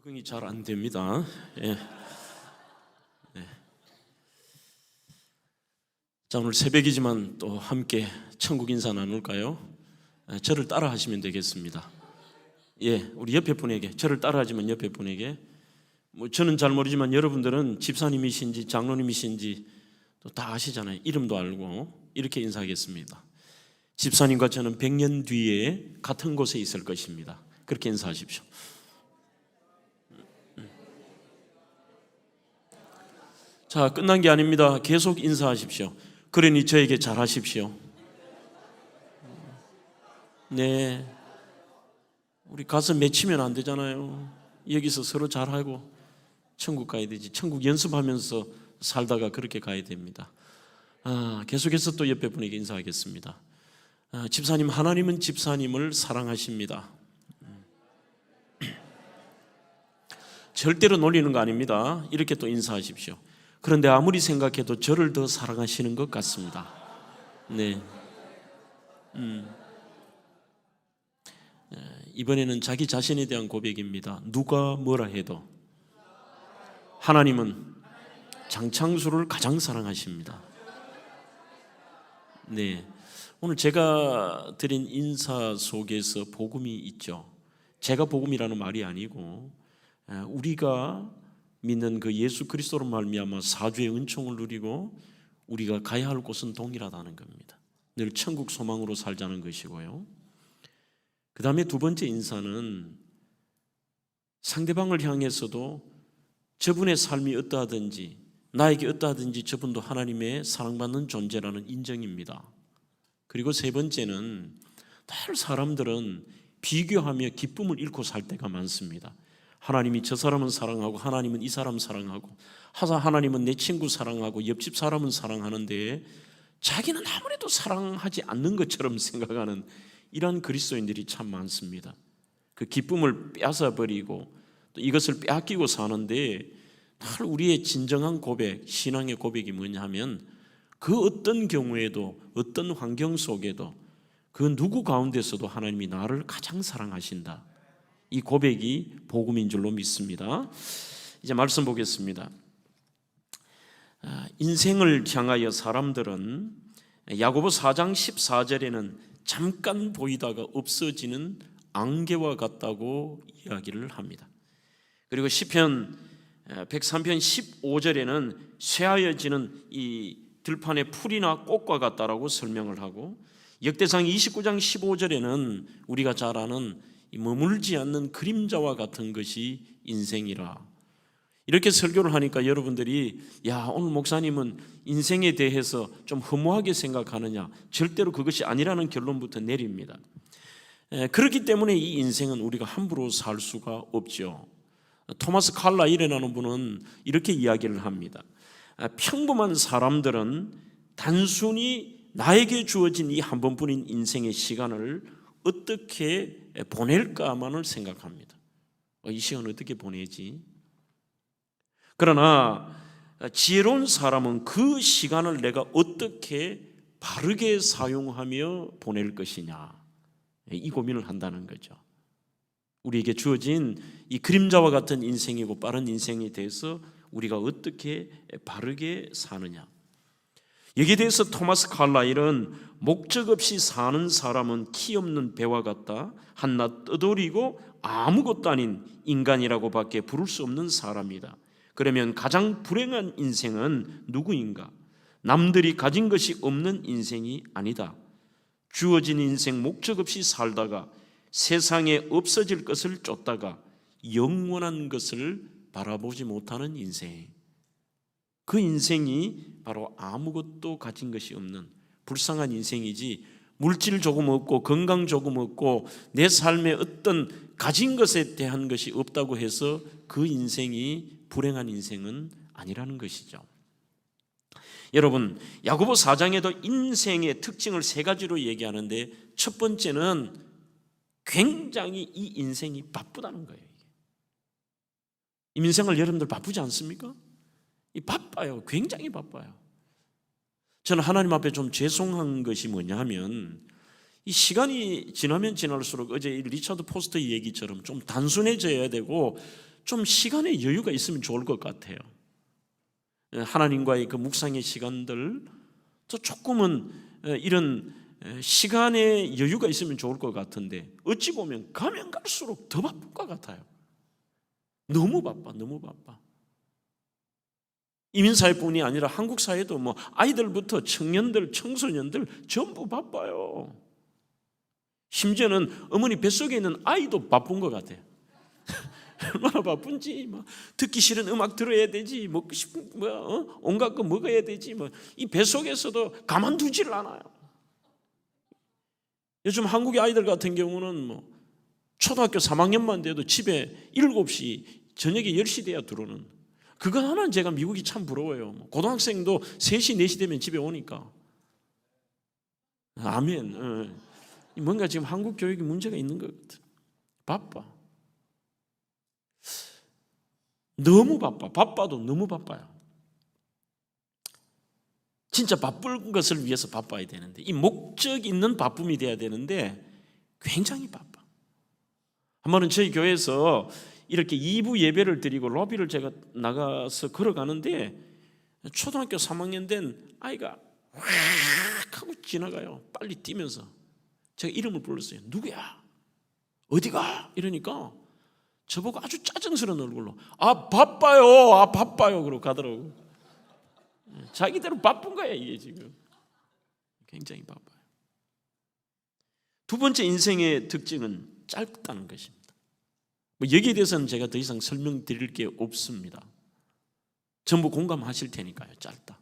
적응이 잘 안 됩니다. 예. 예. 자, 오늘 새벽이지만 또 함께 천국 인사 나눌까요? 저를 따라 하시면 되겠습니다. 예, 우리 옆에 분에게, 저를 따라 하지만 옆에 분에게, 저는 잘 모르지만 여러분들은 집사님이신지 장로님이신지 또 다 아시잖아요. 이름도 알고. 이렇게 인사하겠습니다. 집사님과 저는 100년 뒤에 같은 곳에 있을 것입니다. 그렇게 인사하십시오. 자, 끝난 게 아닙니다. 계속 인사하십시오. 그러니 저에게 잘하십시오. 네, 우리 가서 맺히면 안 되잖아요. 여기서 서로 잘하고 천국 가야 되지. 천국 연습하면서 살다가 그렇게 가야 됩니다. 계속해서 또 옆에 분에게 인사하겠습니다. 집사님, 하나님은 집사님을 사랑하십니다. 절대로 놀리는 거 아닙니다. 이렇게 또 인사하십시오. 그런데 아무리 생각해도 저를 더 사랑하시는 것 같습니다. 네. 이번에는 자기 자신에 대한 고백입니다. 누가 뭐라 해도 하나님은 장창수를 가장 사랑하십니다. 네. 오늘 제가 드린 인사 속에서 복음이 있죠. 제가 복음이라는 말이 아니고 우리가 믿는 그 예수 그리스도로 말미암아 사주의 은총을 누리고 우리가 가야 할 곳은 동일하다는 겁니다. 늘 천국 소망으로 살자는 것이고요. 그 다음에 두 번째 인사는 상대방을 향해서도 저분의 삶이 어떠하든지 나에게 어떠하든지 저분도 하나님의 사랑받는 존재라는 인정입니다. 그리고 세 번째는 늘 사람들은 비교하며 기쁨을 잃고 살 때가 많습니다. 하나님이 저 사람은 사랑하고 하나님은 이 사람 사랑하고 하나님은 내 친구 사랑하고 옆집 사람은 사랑하는데 자기는 아무래도 사랑하지 않는 것처럼 생각하는 이런 그리스도인들이 참 많습니다. 그 기쁨을 뺏어버리고 또 이것을 빼앗기고 사는데 늘 우리의 진정한 고백, 신앙의 고백이 뭐냐 하면 그 어떤 경우에도 어떤 환경 속에도 그 누구 가운데서도 하나님이 나를 가장 사랑하신다. 이 고백이 복음인 줄로 믿습니다. 이제 말씀 보겠습니다. 인생을 향하여 사람들은 야고보 4장 14절에는 잠깐 보이다가 없어지는 안개와 같다고 이야기를 합니다. 그리고 시편 103편 15절에는 쇠하여지는 이 들판의 풀이나 꽃과 같다라고 설명을 하고 역대상 29장 15절에는 우리가 잘 아는 머물지 않는 그림자와 같은 것이 인생이라. 이렇게 설교를 하니까 여러분들이 오늘 목사님은 인생에 대해서 좀 허무하게 생각하느냐, 절대로 그것이 아니라는 결론부터 내립니다. 그렇기 때문에 이 인생은 우리가 함부로 살 수가 없죠. 토마스 칼라일이라는 분은 이렇게 이야기를 합니다. 평범한 사람들은 단순히 나에게 주어진 이 한 번뿐인 인생의 시간을 어떻게 보낼까만을 생각합니다. 이 시간 어떻게 보내지? 그러나 지혜로운 사람은 그 시간을 내가 어떻게 바르게 사용하며 보낼 것이냐, 이 고민을 한다는 거죠. 우리에게 주어진 이 그림자와 같은 인생이고 빠른 인생에 대해서 우리가 어떻게 바르게 사느냐. 여기에 대해서 토마스 칼라일은 목적 없이 사는 사람은 키 없는 배와 같다. 한낱 떠돌이고 아무것도 아닌 인간이라고 밖에 부를 수 없는 사람이다. 그러면 가장 불행한 인생은 누구인가? 남들이 가진 것이 없는 인생이 아니다. 주어진 인생 목적 없이 살다가 세상에 없어질 것을 쫓다가 영원한 것을 바라보지 못하는 인생. 그 인생이 바로 아무것도 가진 것이 없는 불쌍한 인생이지, 물질 조금 없고 건강 조금 없고 내 삶에 어떤 가진 것에 대한 것이 없다고 해서 그 인생이 불행한 인생은 아니라는 것이죠. 여러분, 야고보 4장에도 인생의 특징을 세 가지로 얘기하는데 첫 번째는 굉장히 이 인생이 바쁘다는 거예요. 인생을 여러분들 바쁘지 않습니까? 바빠요. 굉장히 바빠요. 저는 하나님 앞에 좀 죄송한 것이 뭐냐 하면 이 시간이 지나면 지날수록 어제 리차드 포스터의 얘기처럼 좀 단순해져야 되고 좀 시간의 여유가 있으면 좋을 것 같아요. 하나님과의 그 묵상의 시간들, 또 조금은 이런 시간의 여유가 있으면 좋을 것 같은데 어찌 보면 가면 갈수록 더 바쁜 것 같아요. 너무 바빠, 너무 바빠. 이민사회뿐이 아니라 한국 사회도 뭐 아이들부터 청년들, 청소년들 전부 바빠요. 심지어는 어머니 뱃속에 있는 아이도 바쁜 것 같아요. 얼마나 바쁜지, 뭐 듣기 싫은 음악 들어야 되지, 먹고 싶은 온갖 거 먹어야 되지, 이 뱃속에서도 가만두질 않아요. 요즘 한국의 아이들 같은 경우는 뭐 초등학교 3학년만 돼도 집에 7시, 저녁에 10시 돼야 들어오는, 그거 하나는 제가 미국이 참 부러워요. 고등학생도 3시, 4시 되면 집에 오니까. 아멘. 뭔가 지금 한국 교육이 문제가 있는 것 같아요. 바빠. 너무 바빠. 바빠도 너무 바빠요. 진짜 바쁜 것을 위해서 바빠야 되는데, 이 목적 있는 바쁨이 돼야 되는데 굉장히 바빠. 한 번은 저희 교회에서 이렇게 2부 예배를 드리고 로비를 제가 나가서 걸어가는데 초등학교 3학년 된 아이가 확 하고 지나가요. 빨리 뛰면서. 제가 이름을 불렀어요. 누구야? 어디가? 이러니까 저보고 아주 짜증스러운 얼굴로 바빠요. 바빠요. 그러고 가더라고. 자기대로 바쁜 거야 이게 지금. 굉장히 바빠요. 두 번째 인생의 특징은 짧다는 것입니다. 여기에 대해서는 제가 더 이상 설명드릴 게 없습니다. 전부 공감하실 테니까요. 짧다.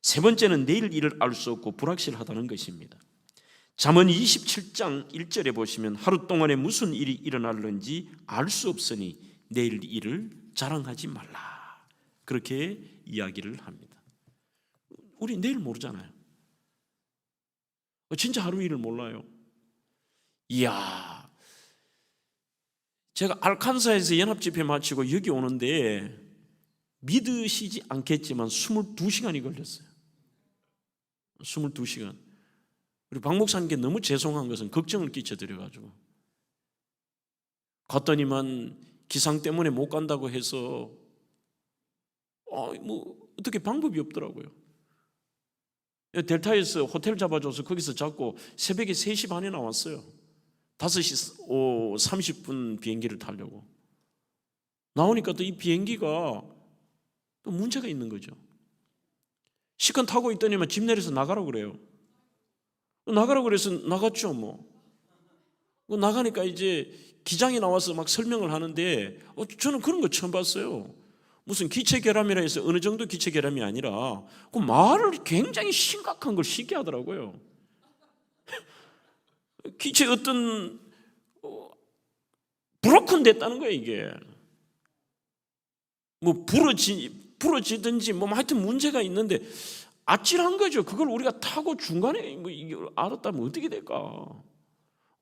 세 번째는 내일 일을 알 수 없고 불확실하다는 것입니다. 잠언 27장 1절에 보시면 하루 동안에 무슨 일이 일어날는지 알 수 없으니 내일 일을 자랑하지 말라. 그렇게 이야기를 합니다. 우리 내일 모르잖아요. 진짜 하루 일을 몰라요. 이야, 제가 알칸사에서 연합집회 마치고 여기 오는데 믿으시지 않겠지만 22시간이 걸렸어요. 22시간. 우리 박 목사님께 너무 죄송한 것은 걱정을 끼쳐드려가지고 갔더니만 기상 때문에 못 간다고 해서 어떻게 방법이 없더라고요. 델타에서 호텔 잡아줘서 거기서 잡고 새벽에 3시 반에 나왔어요. 5시 30분 비행기를 타려고 나오니까 또 이 비행기가 또 문제가 있는 거죠. 시간 타고 있더니만 집 내려서 나가라고 그래요. 나가라고 그래서 나갔죠. 나가니까 이제 기장이 나와서 막 설명을 하는데 저는 그런 거 처음 봤어요. 무슨 기체 결함이라 해서 어느 정도 기체 결함이 아니라 그 말을 굉장히 심각한 걸 쉽게 하더라고요. 기체 어떤 브로큰 됐다는 거예요. 이게 뭐 부러지든지 뭐 하여튼 문제가 있는데 아찔한 거죠. 그걸 우리가 타고 중간에 이걸 알았다면 어떻게 될까?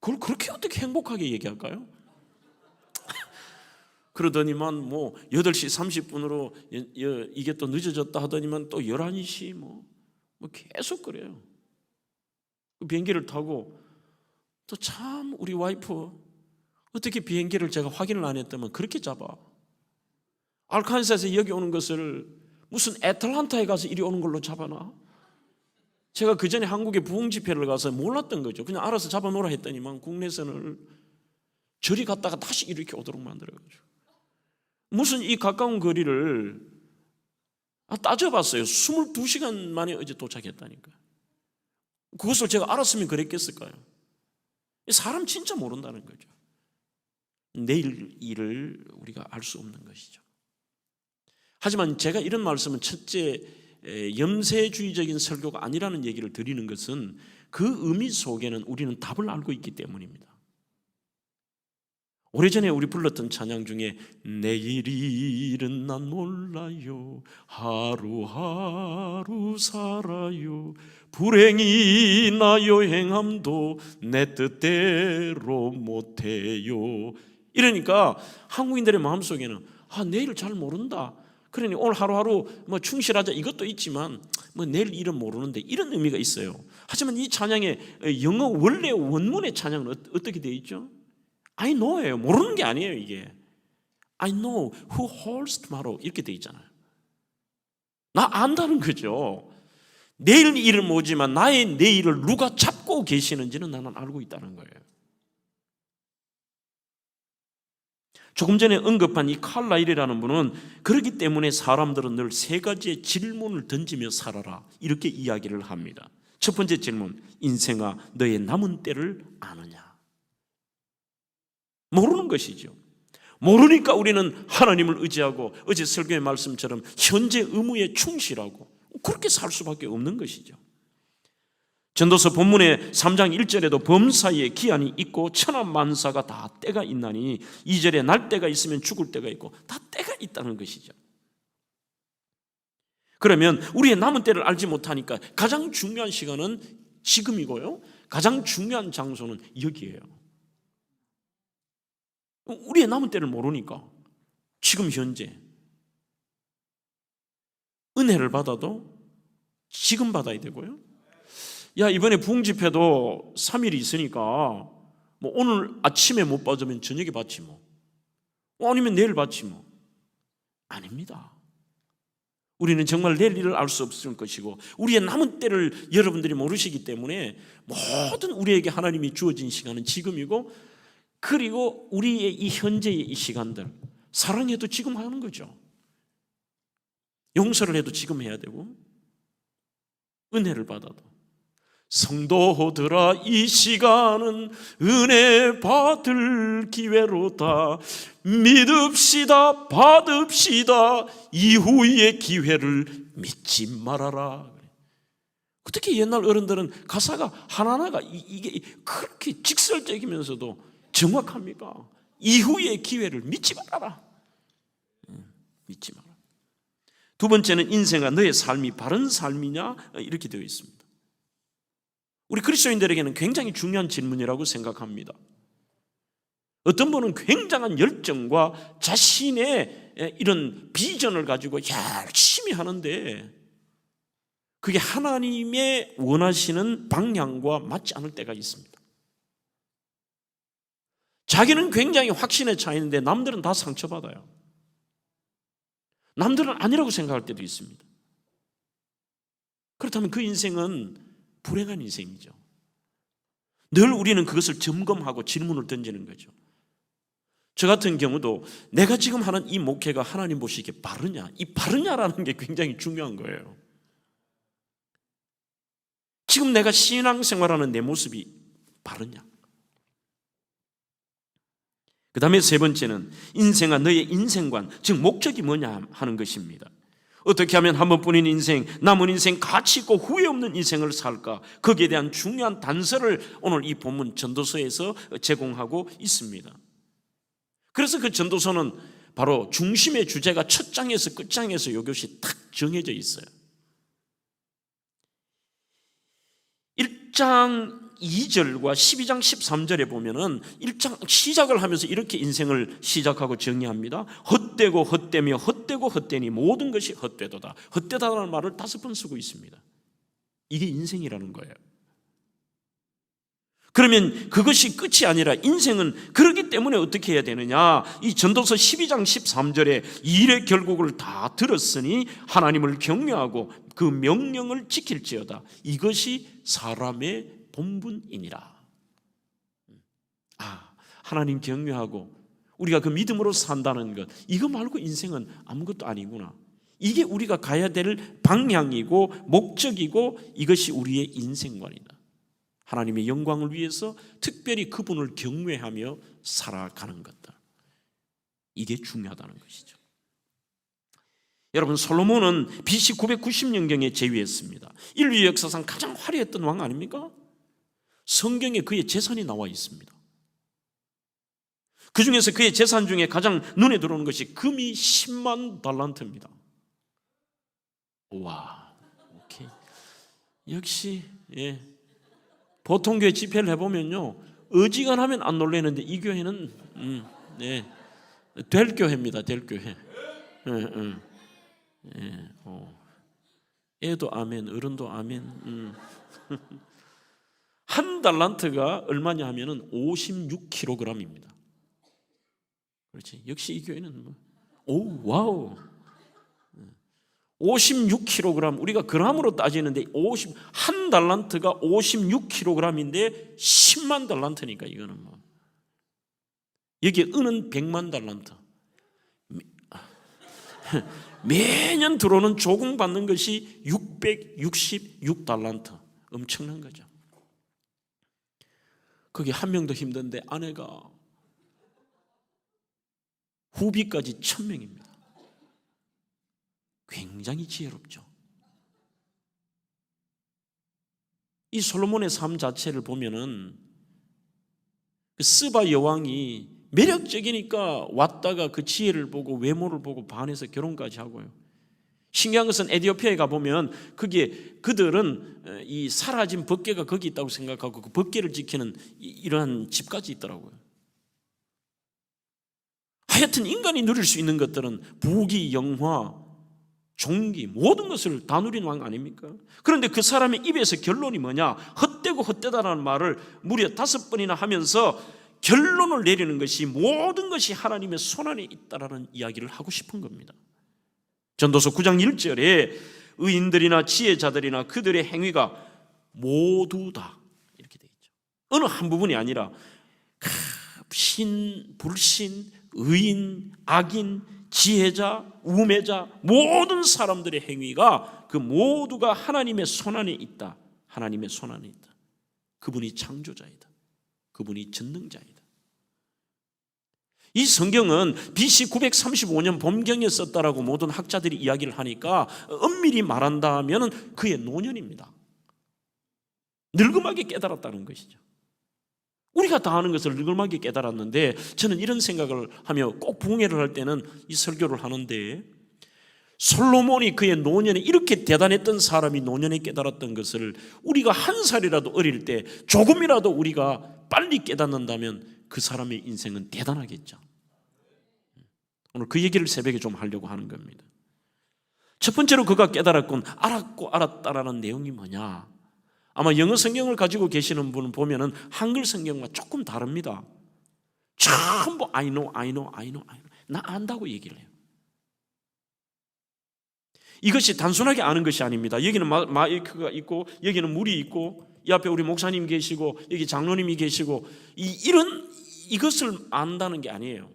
그걸 그렇게 어떻게 행복하게 얘기할까요? 그러더니만 뭐 8시 30분으로 이게 또 늦어졌다 하더니만 또 11시 뭐 계속 그래요. 그 비행기를 타고 또 참 우리 와이프 어떻게 비행기를 제가 확인을 안 했다면 그렇게 잡아. 알칸사에서 여기 오는 것을 무슨 애틀란타에 가서 이리 오는 걸로 잡아놔? 제가 그 전에 한국에 부흥 집회를 가서 몰랐던 거죠. 그냥 알아서 잡아놓으라 했더니만 국내선을 저리 갔다가 다시 이렇게 오도록 만들어가지고 무슨 이 가까운 거리를 따져봤어요. 22시간 만에 어제 도착했다니까. 그것을 제가 알았으면 그랬겠을까요? 사람 진짜 모른다는 거죠. 내일 일을 우리가 알 수 없는 것이죠. 하지만 제가 이런 말씀은 첫째 염세주의적인 설교가 아니라는 얘기를 드리는 것은 그 의미 속에는 우리는 답을 알고 있기 때문입니다. 오래전에 우리 불렀던 찬양 중에 내일 일은 난 몰라요 하루하루 살아요 불행이 나요 행함도 내 뜻대로 못해요. 이러니까 한국인들의 마음속에는 내일을 잘 모른다. 그러니 오늘 하루하루 뭐 충실하자 이것도 있지만 뭐 내일 일은 모르는데 이런 의미가 있어요. 하지만 이 찬양의 영어 원래 원문의 찬양은 어떻게 되어 있죠? I know예요. 모르는 게 아니에요. 이게 I know who holds tomorrow 이렇게 돼 있잖아요. 나 안다는 거죠. 내일 일은 모르지만 나의 내일을 누가 잡고 계시는지는 나는 알고 있다는 거예요. 조금 전에 언급한 이 칼라일이라는 분은 그렇기 때문에 사람들은 늘 세 가지의 질문을 던지며 살아라 이렇게 이야기를 합니다. 첫 번째 질문, 인생아 너의 남은 때를 아느냐? 모르는 것이죠. 모르니까 우리는 하나님을 의지하고 어제 설교의 말씀처럼 현재 의무에 충실하고 그렇게 살 수밖에 없는 것이죠. 전도서 본문의 3장 1절에도 범사에 기한이 있고 천하만사가 다 때가 있나니 2절에 날 때가 있으면 죽을 때가 있고 다 때가 있다는 것이죠. 그러면 우리의 남은 때를 알지 못하니까 가장 중요한 시간은 지금이고요, 가장 중요한 장소는 여기예요. 우리의 남은 때를 모르니까 지금 현재 은혜를 받아도 지금 받아야 되고요. 야, 이번에 부흥 집회도 3일이 있으니까 뭐 오늘 아침에 못 받으면 저녁에 받지 뭐. 아니면 내일 받지 뭐. 아닙니다. 우리는 정말 내일 일을 알 수 없을 것이고 우리의 남은 때를 여러분들이 모르시기 때문에 모든 우리에게 하나님이 주어진 시간은 지금이고, 그리고 우리의 이 현재의 이 시간들, 사랑해도 지금 하는 거죠. 용서를 해도 지금 해야 되고, 은혜를 받아도. 성도들아 이 시간은 은혜 받을 기회로다. 믿읍시다, 받읍시다. 이후의 기회를 믿지 말아라. 어떻게 옛날 어른들은 가사가 하나하나가 이게 그렇게 직설적이면서도 정확합니까? 이후의 기회를 믿지 말아라. 믿지 마라. 두 번째는 인생아 너의 삶이 바른 삶이냐 이렇게 되어 있습니다. 우리 그리스도인들에게는 굉장히 중요한 질문이라고 생각합니다. 어떤 분은 굉장한 열정과 자신의 이런 비전을 가지고 열심히 하는데 그게 하나님의 원하시는 방향과 맞지 않을 때가 있습니다. 자기는 굉장히 확신에 차 있는데 남들은 다 상처받아요. 남들은 아니라고 생각할 때도 있습니다. 그렇다면 그 인생은 불행한 인생이죠. 늘 우리는 그것을 점검하고 질문을 던지는 거죠. 저 같은 경우도 내가 지금 하는 이 목회가 하나님 보시기에 바르냐? 이 바르냐라는 게 굉장히 중요한 거예요. 지금 내가 신앙생활하는 내 모습이 바르냐? 그 다음에 세 번째는 인생아 너의 인생관, 즉 목적이 뭐냐 하는 것입니다. 어떻게 하면 한 번뿐인 인생, 남은 인생 가치 있고 후회 없는 인생을 살까? 거기에 대한 중요한 단서를 오늘 이 본문 전도서에서 제공하고 있습니다. 그래서 그 전도서는 바로 중심의 주제가 첫 장에서 끝장에서 이것이 딱 정해져 있어요. 1장 2절과 12장 13절에 보면은 1장 시작을 하면서 이렇게 인생을 시작하고 정의합니다. 헛되고 헛되며 헛되고 헛되니 모든 것이 헛되도다. 헛되다라는 말을 5번 쓰고 있습니다. 이게 인생이라는 거예요. 그러면 그것이 끝이 아니라 인생은 그렇기 때문에 어떻게 해야 되느냐? 이 전도서 12장 13절에 일의 결국을 다 들었으니 하나님을 경외하고 그 명령을 지킬지어다. 이것이 사람의 본분이니라. 하나님 경외하고 우리가 그 믿음으로 산다는 것, 이거 말고 인생은 아무것도 아니구나. 이게 우리가 가야 될 방향이고 목적이고 이것이 우리의 인생관이다. 하나님의 영광을 위해서 특별히 그분을 경외하며 살아가는 것들, 이게 중요하다는 것이죠. 여러분, 솔로몬은 BC 990년경에 재위했습니다. 인류 역사상 가장 화려했던 왕 아닙니까? 성경에 그의 재산이 나와 있습니다. 그 중에서 그의 재산 중에 가장 눈에 들어오는 것이 금이 10만 달란트입니다. 와, 오케이. 역시 보통 교회 집회를 해보면요, 어지간하면 안 놀라는데 이 교회는 될 교회입니다. 될 교회. 애도 아멘, 어른도 아멘. 한 달란트가 얼마냐 하면은 56kg입니다. 그렇지. 역시 이 교회는 뭐, 오, 와우. 56kg, 우리가 그람으로 따지는데 한 달란트가 56kg인데 10만 달란트니까 이거는 뭐. 여기에 은은 100만 달란트. 매년 들어오는 조공 받는 것이 666달란트. 엄청난 거죠. 그게 한 명도 힘든데 아내가 후비까지 1000명입니다. 굉장히 지혜롭죠. 이 솔로몬의 삶 자체를 보면은 그 스바 여왕이 매력적이니까 왔다가 그 지혜를 보고 외모를 보고 반해서 결혼까지 하고요. 신기한 것은 에티오피아에 가보면 거기에 그들은 이 사라진 법궤가 거기 있다고 생각하고 그 법궤를 지키는 이러한 집까지 있더라고요. 하여튼 인간이 누릴 수 있는 것들은 부귀, 영화, 종기, 모든 것을 다 누린 왕 아닙니까? 그런데 그 사람의 입에서 결론이 뭐냐? 헛되고 헛되다라는 말을 무려 5번이나 하면서 결론을 내리는 것이 모든 것이 하나님의 손안에 있다라는 이야기를 하고 싶은 겁니다. 전도서 9장 1절에 의인들이나 지혜자들이나 그들의 행위가 모두 다 이렇게 되어 있죠. 어느 한 부분이 아니라 신, 불신, 의인, 악인, 지혜자, 우매자 모든 사람들의 행위가 그 모두가 하나님의 손안에 있다. 하나님의 손안에 있다. 그분이 창조자이다. 그분이 전능자이다. 이 성경은 BC 935년 봄경에 썼다라고 모든 학자들이 이야기를 하니까 엄밀히 말한다면 그의 노년입니다. 늙음하게 깨달았다는 것이죠. 우리가 다 아는 것을 늙음하게 깨달았는데 저는 이런 생각을 하며 꼭 부흥회를 할 때는 이 설교를 하는데 솔로몬이 그의 노년에 이렇게 대단했던 사람이 노년에 깨달았던 것을 우리가 한 살이라도 어릴 때 조금이라도 우리가 빨리 깨닫는다면 그 사람의 인생은 대단하겠죠. 오늘 그 얘기를 새벽에 좀 하려고 하는 겁니다. 첫 번째로 그가 깨달았군 알았고 알았다라는 내용이 뭐냐? 아마 영어 성경을 가지고 계시는 분은 보면은 한글 성경과 조금 다릅니다. 전부 I know. 나 안다고 얘기를 해요. 이것이 단순하게 아는 것이 아닙니다. 여기는 마이크가 있고 여기는 물이 있고 이 앞에 우리 목사님 계시고 여기 장로님이 계시고 이것을 안다는 게 아니에요.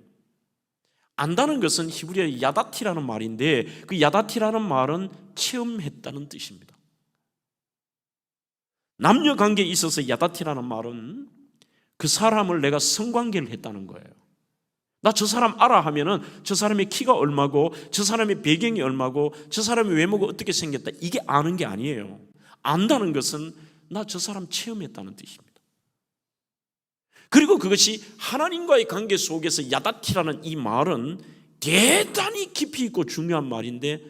안다는 것은 히브리어의 야다티라는 말인데 그 야다티라는 말은 체험했다는 뜻입니다. 남녀 관계에 있어서 야다티라는 말은 그 사람을 내가 성관계를 했다는 거예요. 나 저 사람 알아 하면은 저 사람의 키가 얼마고 저 사람의 배경이 얼마고 저 사람의 외모가 어떻게 생겼다 이게 아는 게 아니에요. 안다는 것은 나 저 사람 체험했다는 뜻입니다. 그리고 그것이 하나님과의 관계 속에서 야다티라는 이 말은 대단히 깊이 있고 중요한 말인데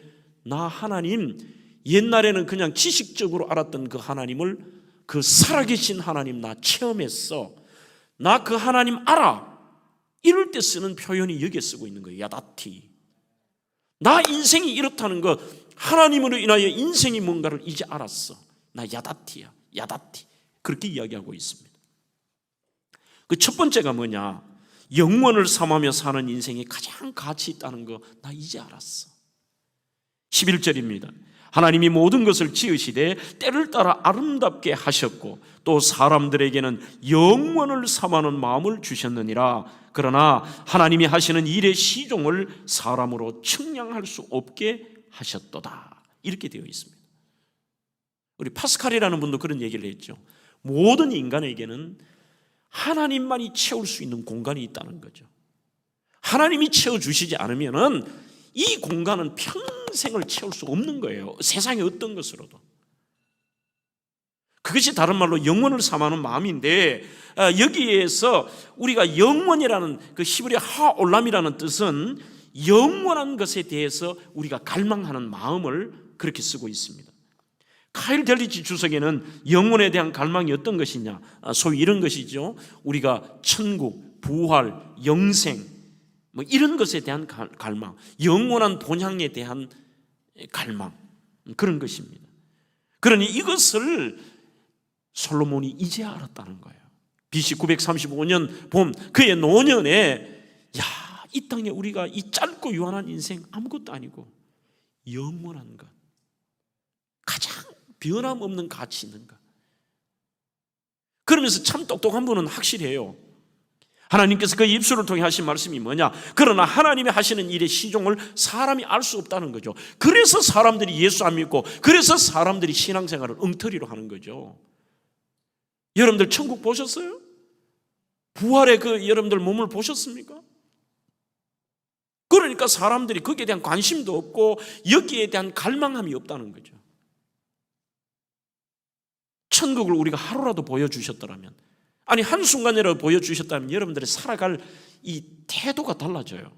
나 하나님 옛날에는 그냥 지식적으로 알았던 그 하나님을 그 살아계신 하나님 나 체험했어. 나 그 하나님 알아. 이럴 때 쓰는 표현이 여기에 쓰고 있는 거예요. 야다티. 나 인생이 이렇다는 것 하나님으로 인하여 인생이 뭔가를 이제 알았어. 나 야다티야. 야다티. 그렇게 이야기하고 있습니다. 그 첫 번째가 뭐냐? 영원을 삼으며 사는 인생이 가장 가치 있다는 거 나 이제 알았어. 11절입니다. 하나님이 모든 것을 지으시되 때를 따라 아름답게 하셨고 또 사람들에게는 영원을 삼하는 마음을 주셨느니라. 그러나 하나님이 하시는 일의 시종을 사람으로 측량할 수 없게 하셨도다. 이렇게 되어 있습니다. 우리 파스칼이라는 분도 그런 얘기를 했죠. 모든 인간에게는 하나님만이 채울 수 있는 공간이 있다는 거죠. 하나님이 채워주시지 않으면은 이 공간은 평생을 채울 수 없는 거예요. 세상의 어떤 것으로도. 그것이 다른 말로 영원을 삼하는 마음인데 여기에서 우리가 영원이라는 그 히브리 하올람이라는 뜻은 영원한 것에 대해서 우리가 갈망하는 마음을 그렇게 쓰고 있습니다. 카일 델리치 주석에는 영혼에 대한 갈망이 어떤 것이냐 소위 이런 것이죠. 우리가 천국, 부활, 영생 뭐 이런 것에 대한 갈망, 영원한 본향에 대한 갈망 그런 것입니다. 그러니 이것을 솔로몬이 이제 알았다는 거예요. BC 935년 봄 그의 노년에 이 땅에 우리가 이 짧고 유한한 인생 아무것도 아니고 영원한 것, 가장 변함없는 가치 있는 것. 그러면서 참 똑똑한 분은 확실히 해요. 하나님께서 그 입술을 통해 하신 말씀이 뭐냐? 그러나 하나님이 하시는 일의 시종을 사람이 알 수 없다는 거죠. 그래서 사람들이 예수 안 믿고, 그래서 사람들이 신앙생활을 엉터리로 하는 거죠. 여러분들 천국 보셨어요? 부활의 그 여러분들 몸을 보셨습니까? 그러니까 사람들이 거기에 대한 관심도 없고 여기에 대한 갈망함이 없다는 거죠. 천국을 우리가 하루라도 보여주셨더라면, 아니 한순간이라도 보여주셨다면 여러분들의 살아갈 이 태도가 달라져요.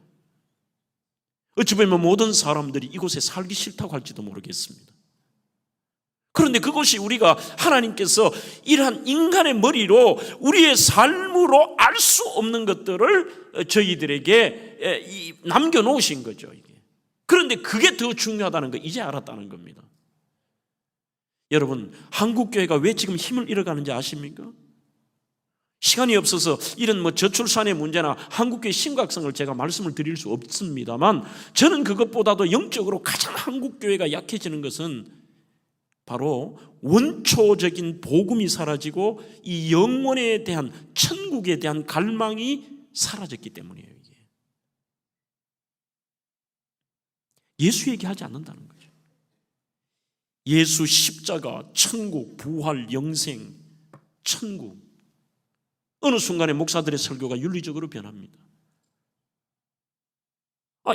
어찌 보면 모든 사람들이 이곳에 살기 싫다고 할지도 모르겠습니다. 그런데 그것이 우리가 하나님께서 이러한 인간의 머리로 우리의 삶으로 알 수 없는 것들을 저희들에게 남겨놓으신 거죠. 이게. 그런데 그게 더 중요하다는 거 이제 알았다는 겁니다. 여러분, 한국교회가 왜 지금 힘을 잃어가는지 아십니까? 시간이 없어서 이런 저출산의 문제나 한국교회의 심각성을 제가 말씀을 드릴 수 없습니다만, 저는 그것보다도 영적으로 가장 한국교회가 약해지는 것은 바로 원초적인 복음이 사라지고 이 영혼에 대한, 천국에 대한 갈망이 사라졌기 때문이에요. 이게. 예수 얘기하지 않는다는 거죠. 예수 십자가, 천국, 부활, 영생, 천국. 어느 순간에 목사들의 설교가 윤리적으로 변합니다.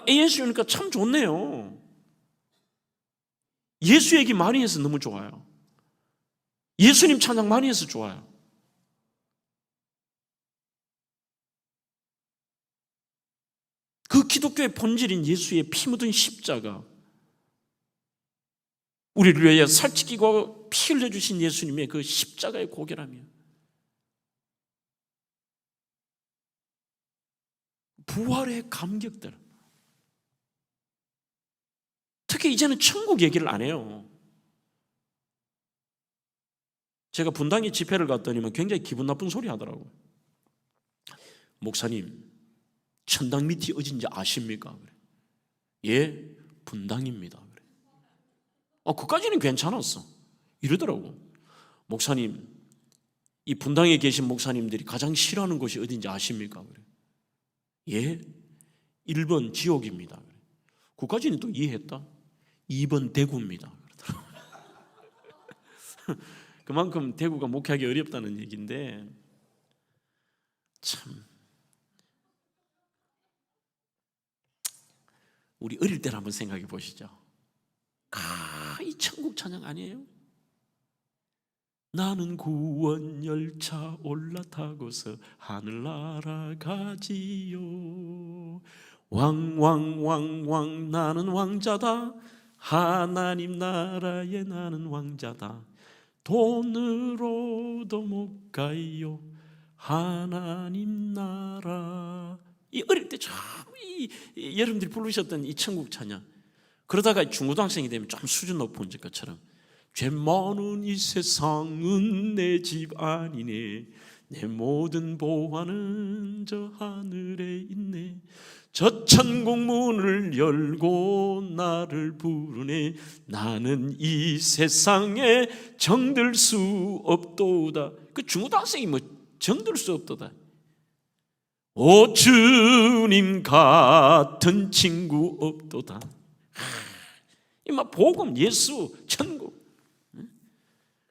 예수니까 참 좋네요. 예수 얘기 많이 해서 너무 좋아요. 예수님 찬양 많이 해서 좋아요. 그 기독교의 본질인 예수의 피 묻은 십자가, 우리를 위하여 살찌기고 피 흘려주신 예수님의 그 십자가의 고결함이요, 부활의 감격들. 특히 이제는 천국 얘기를 안 해요. 제가 분당에 집회를 갔더니 굉장히 기분 나쁜 소리 하더라고요. 목사님, 천당 밑이 어딘지 아십니까? 그래. 예, 분당입니다. 그래. 그까지는 괜찮았어. 이러더라고. 목사님, 이 분당에 계신 목사님들이 가장 싫어하는 곳이 어딘지 아십니까? 그래. 예, 1번 지옥입니다. 그래. 그까지는 또 이해했다. 2번 대구입니다. 그만큼 대구가 목회하기 어렵다는 얘기인데, 참 우리 어릴 때를 한번 생각해 보시죠. 이 천국 찬양 아니에요? 나는 구원 열차 올라타고서 하늘나라 가지요. 왕왕왕왕 나는 왕자다. 하나님 나라에 나는 왕자다. 돈으로도 못 가요. 하나님 나라. 이 어릴 때 참 여러분들이 부르셨던 이 천국 찬양. 그러다가 중고등학생이 되면 좀 수준 높은 것처럼, 죄 많은 이 세상은 내 집 아니네. 내 모든 보화는 저 하늘에 있네. 저 천국 문을 열고 나를 부르네. 나는 이 세상에 정들 수 없도다. 그 중고등학생이 정들 수 없도다. 오 주님 같은 친구 없도다. 이 복음, 예수, 천국.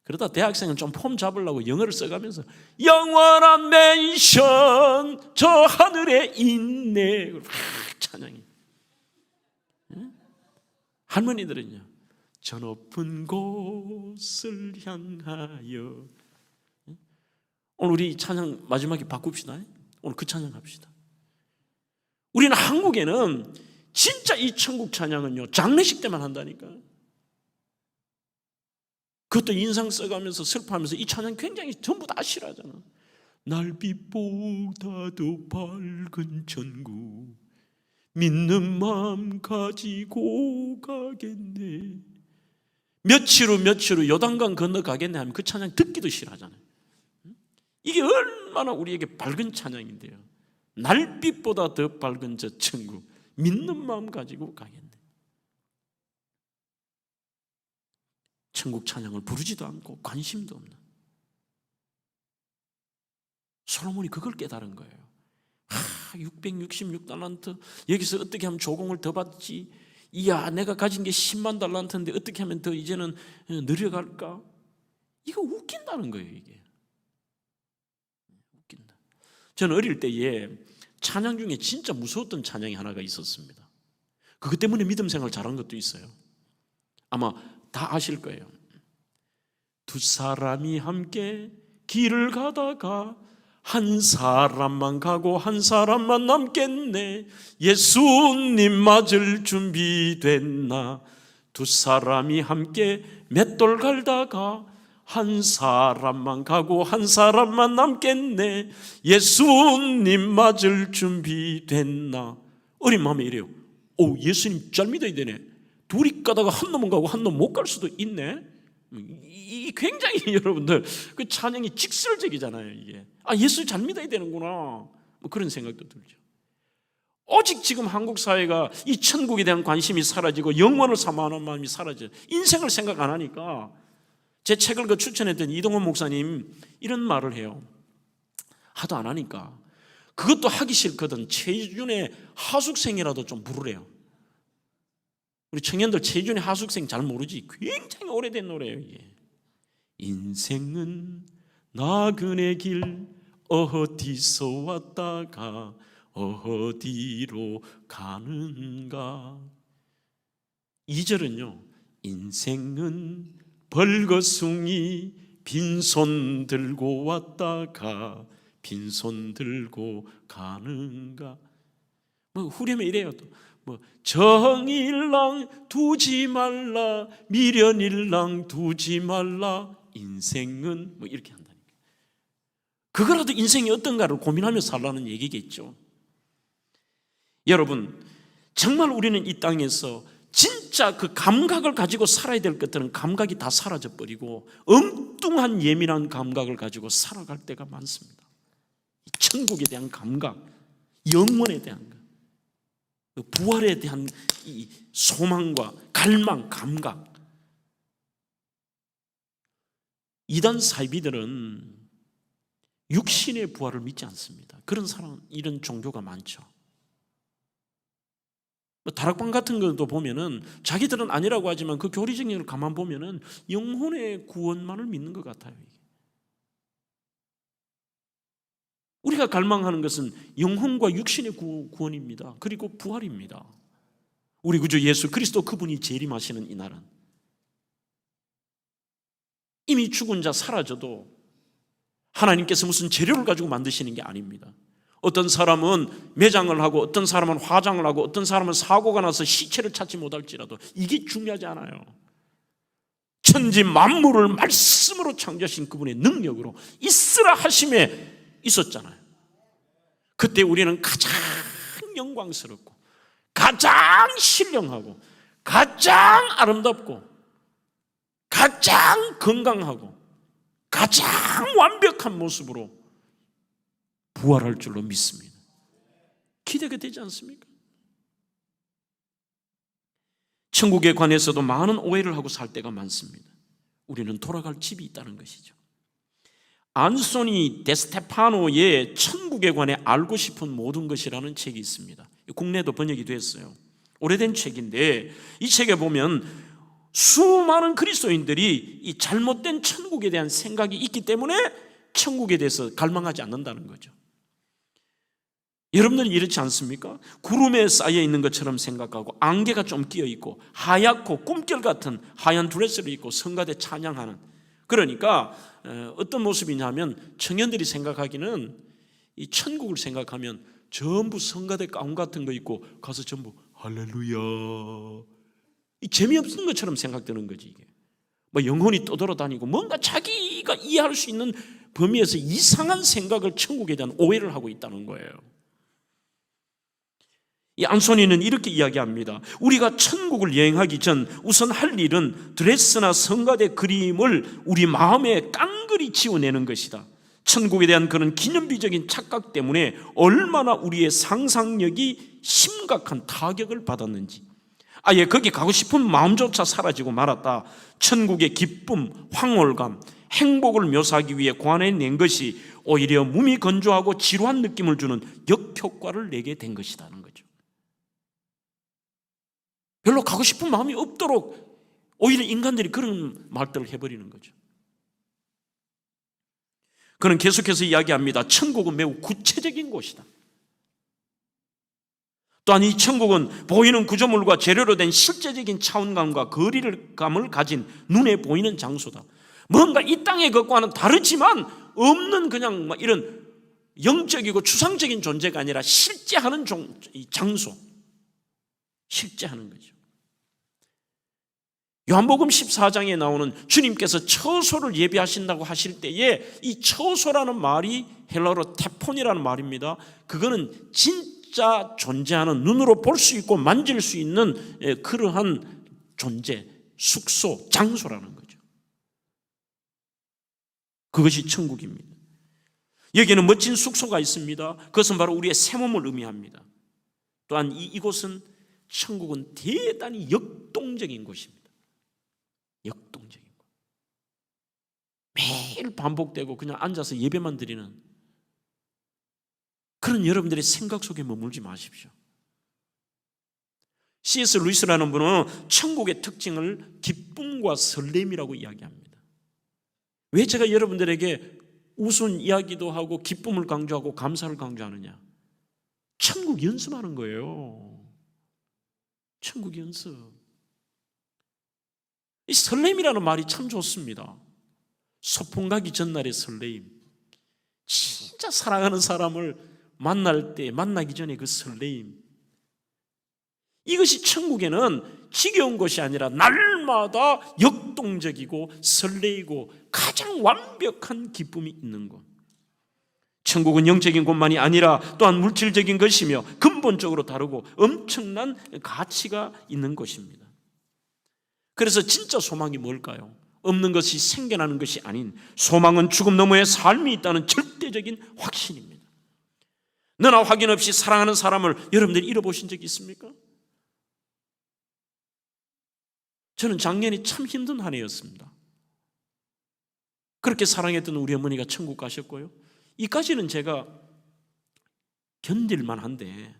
그러다 대학생은 좀 폼 잡으려고 영어를 써가면서 영원한 맨션 저 하늘에 있네. 찬양이. 할머니들은요, 저 높은 곳을 향하여. 오늘 우리 찬양 마지막에 바꿉시다. 오늘 그 찬양 합시다. 우리는 한국에는 진짜 이 천국 찬양은요, 장례식 때만 한다니까. 그것도 인상 써가면서 슬퍼하면서 이 찬양 굉장히 전부 다 싫어하잖아. 날빛보다도 밝은 천국 믿는 마음 가지고 가겠네. 며칠 후 요단강 건너가겠네 하면 그 찬양 듣기도 싫어하잖아요. 이게 얼마나 우리에게 밝은 찬양인데요. 날빛보다 더 밝은 저 천국, 믿는 마음 가지고 가겠네. 천국 찬양을 부르지도 않고 관심도 없는 솔로몬이 그걸 깨달은 거예요. 666달란트, 여기서 어떻게 하면 조공을 더 받지? 이야, 내가 가진 게 10만 달란트인데 어떻게 하면 더 이제는 늘어갈까? 이거 웃긴다는 거예요. 이게 웃긴다. 저는 어릴 때에 찬양 중에 진짜 무서웠던 찬양이 하나가 있었습니다. 그것 때문에 믿음 생활 잘한 것도 있어요. 아마 다 아실 거예요. 두 사람이 함께 길을 가다가 한 사람만 가고 한 사람만 남겠네. 예수님 맞을 준비됐나. 두 사람이 함께 맷돌 갈다가 한 사람만 가고 한 사람만 남겠네. 예수님 맞을 준비됐나. 어린 마음에 이래요. 예수님 잘 믿어야 되네. 둘이 가다가 한 놈은 가고 한 놈 못 갈 수도 있네. 이 굉장히 여러분들 그 찬양이 직설적이잖아요. 이게 예수 잘 믿어야 되는구나, 뭐 그런 생각도 들죠. 오직 지금 한국 사회가 이 천국에 대한 관심이 사라지고 영원을 사모하는 마음이 사라져요. 인생을 생각 안 하니까. 제 책을 추천했던 이동원 목사님 이런 말을 해요. 하도 안 하니까 그것도 하기 싫거든. 최준의 하숙생이라도 좀 부르래요. 우리 청년들 최준의 하숙생 잘 모르지? 굉장히 오래된 노래예요. 이게. 인생은 나그네 길 어디서 왔다가 어디로 가는가. 2절은요. 인생은 벌거숭이 빈손 들고 왔다가 빈손 들고 가는가. 후렴에 이래요. 또 정일랑 두지 말라, 미련일랑 두지 말라. 인생은 이렇게 한다니까. 그거라도 인생이 어떤가를 고민하며 살라는 얘기겠죠. 여러분, 정말 우리는 이 땅에서 진짜 그 감각을 가지고 살아야 될 것들은 감각이 다 사라져 버리고 엉뚱한 예민한 감각을 가지고 살아갈 때가 많습니다. 천국에 대한 감각, 영원에 대한 것, 부활에 대한 이 소망과 갈망, 감각. 이단 사이비들은 육신의 부활을 믿지 않습니다. 그런 사람, 이런 종교가 많죠. 다락방 같은 것도 보면은 자기들은 아니라고 하지만 그 교리적인 걸 가만 보면은 영혼의 구원만을 믿는 것 같아요. 우리가 갈망하는 것은 영혼과 육신의 구원입니다. 그리고 부활입니다. 우리 구주 예수 그리스도 그분이 재림하시는 이날은 이미 죽은 자 사라져도 하나님께서 무슨 재료를 가지고 만드시는 게 아닙니다. 어떤 사람은 매장을 하고 어떤 사람은 화장을 하고 어떤 사람은 사고가 나서 시체를 찾지 못할지라도 이게 중요하지 않아요. 천지 만물을 말씀으로 창조하신 그분의 능력으로 있으라 하심에 있었잖아요. 그때 우리는 가장 영광스럽고 가장 신령하고 가장 아름답고 가장 건강하고 가장 완벽한 모습으로 부활할 줄로 믿습니다. 기대가 되지 않습니까? 천국에 관해서도 많은 오해를 하고 살 때가 많습니다. 우리는 돌아갈 집이 있다는 것이죠. 안소니 데스테파노의 천국에 관해 알고 싶은 모든 것이라는 책이 있습니다. 국내도 번역이 됐어요. 오래된 책인데 이 책에 보면 수많은 그리스도인들이 이 잘못된 천국에 대한 생각이 있기 때문에 천국에 대해서 갈망하지 않는다는 거죠. 여러분들은 이렇지 않습니까? 구름에 쌓여 있는 것처럼 생각하고 안개가 좀 끼어 있고 하얗고 꿈결 같은 하얀 드레스를 입고 성가대 찬양하는, 그러니까 어떤 모습이냐면 청년들이 생각하기는 이 천국을 생각하면 전부 성가대 가운 같은 거 입고 가서 전부 할렐루야, 이 재미없는 것처럼 생각되는 거지. 이게 뭐 영혼이 떠돌아다니고 뭔가 자기가 이해할 수 있는 범위에서 이상한 생각을 천국에 대한 오해를 하고 있다는 거예요. 이 안소니는 이렇게 이야기합니다. 우리가 천국을 여행하기 전 우선 할 일은 드레스나 성가대 그림을 우리 마음에 깡그리 지워내는 것이다. 천국에 대한 그런 기념비적인 착각 때문에 얼마나 우리의 상상력이 심각한 타격을 받았는지, 아예 거기 가고 싶은 마음조차 사라지고 말았다. 천국의 기쁨, 황홀감, 행복을 묘사하기 위해 고안해낸 것이 오히려 몸이 건조하고 지루한 느낌을 주는 역효과를 내게 된 것이라는 거죠. 별로 가고 싶은 마음이 없도록 오히려 인간들이 그런 말들을 해버리는 거죠. 그는 계속해서 이야기합니다. 천국은 매우 구체적인 곳이다. 또한 이 천국은 보이는 구조물과 재료로 된 실제적인 차원감과 거리감을 가진 눈에 보이는 장소다. 뭔가 이 땅의 것과는 다르지만 없는 그냥 이런 영적이고 추상적인 존재가 아니라 실제하는 장소, 실제하는 거죠. 요한복음 14장에 나오는 주님께서 처소를 예비하신다고 하실 때에 이 처소라는 말이 헬라어로 테폰이라는 말입니다. 그거는 진짜 존재하는, 눈으로 볼 수 있고 만질 수 있는 그러한 존재, 숙소, 장소라는 거죠. 그것이 천국입니다. 여기에는 멋진 숙소가 있습니다. 그것은 바로 우리의 새 몸을 의미합니다. 또한 이곳은, 천국은 대단히 역동적인 곳입니다. 역동적인 것. 매일 반복되고 그냥 앉아서 예배만 드리는 그런 여러분들의 생각 속에 머물지 마십시오. C.S. 루이스라는 분은 천국의 특징을 기쁨과 설렘이라고 이야기합니다. 왜 제가 여러분들에게 웃은 이야기도 하고 기쁨을 강조하고 감사를 강조하느냐? 천국 연습하는 거예요. 천국 연습. 이 설렘이라는 말이 참 좋습니다. 소풍 가기 전날의 설레임, 진짜 사랑하는 사람을 만날 때, 만나기 전에 그 설레임, 이것이 천국에는 지겨운 것이 아니라 날마다 역동적이고 설레이고 가장 완벽한 기쁨이 있는 곳. 천국은 영적인 곳만이 아니라 또한 물질적인 것이며 근본적으로 다르고 엄청난 가치가 있는 곳입니다. 그래서 진짜 소망이 뭘까요? 없는 것이 생겨나는 것이 아닌, 소망은 죽음 너머에 삶이 있다는 절대적인 확신입니다. 너나 확인 없이 사랑하는 사람을 여러분들이 잃어보신 적이 있습니까? 저는 작년이 참 힘든 한 해였습니다. 그렇게 사랑했던 우리 어머니가 천국 가셨고요. 이까지는 제가 견딜만 한데,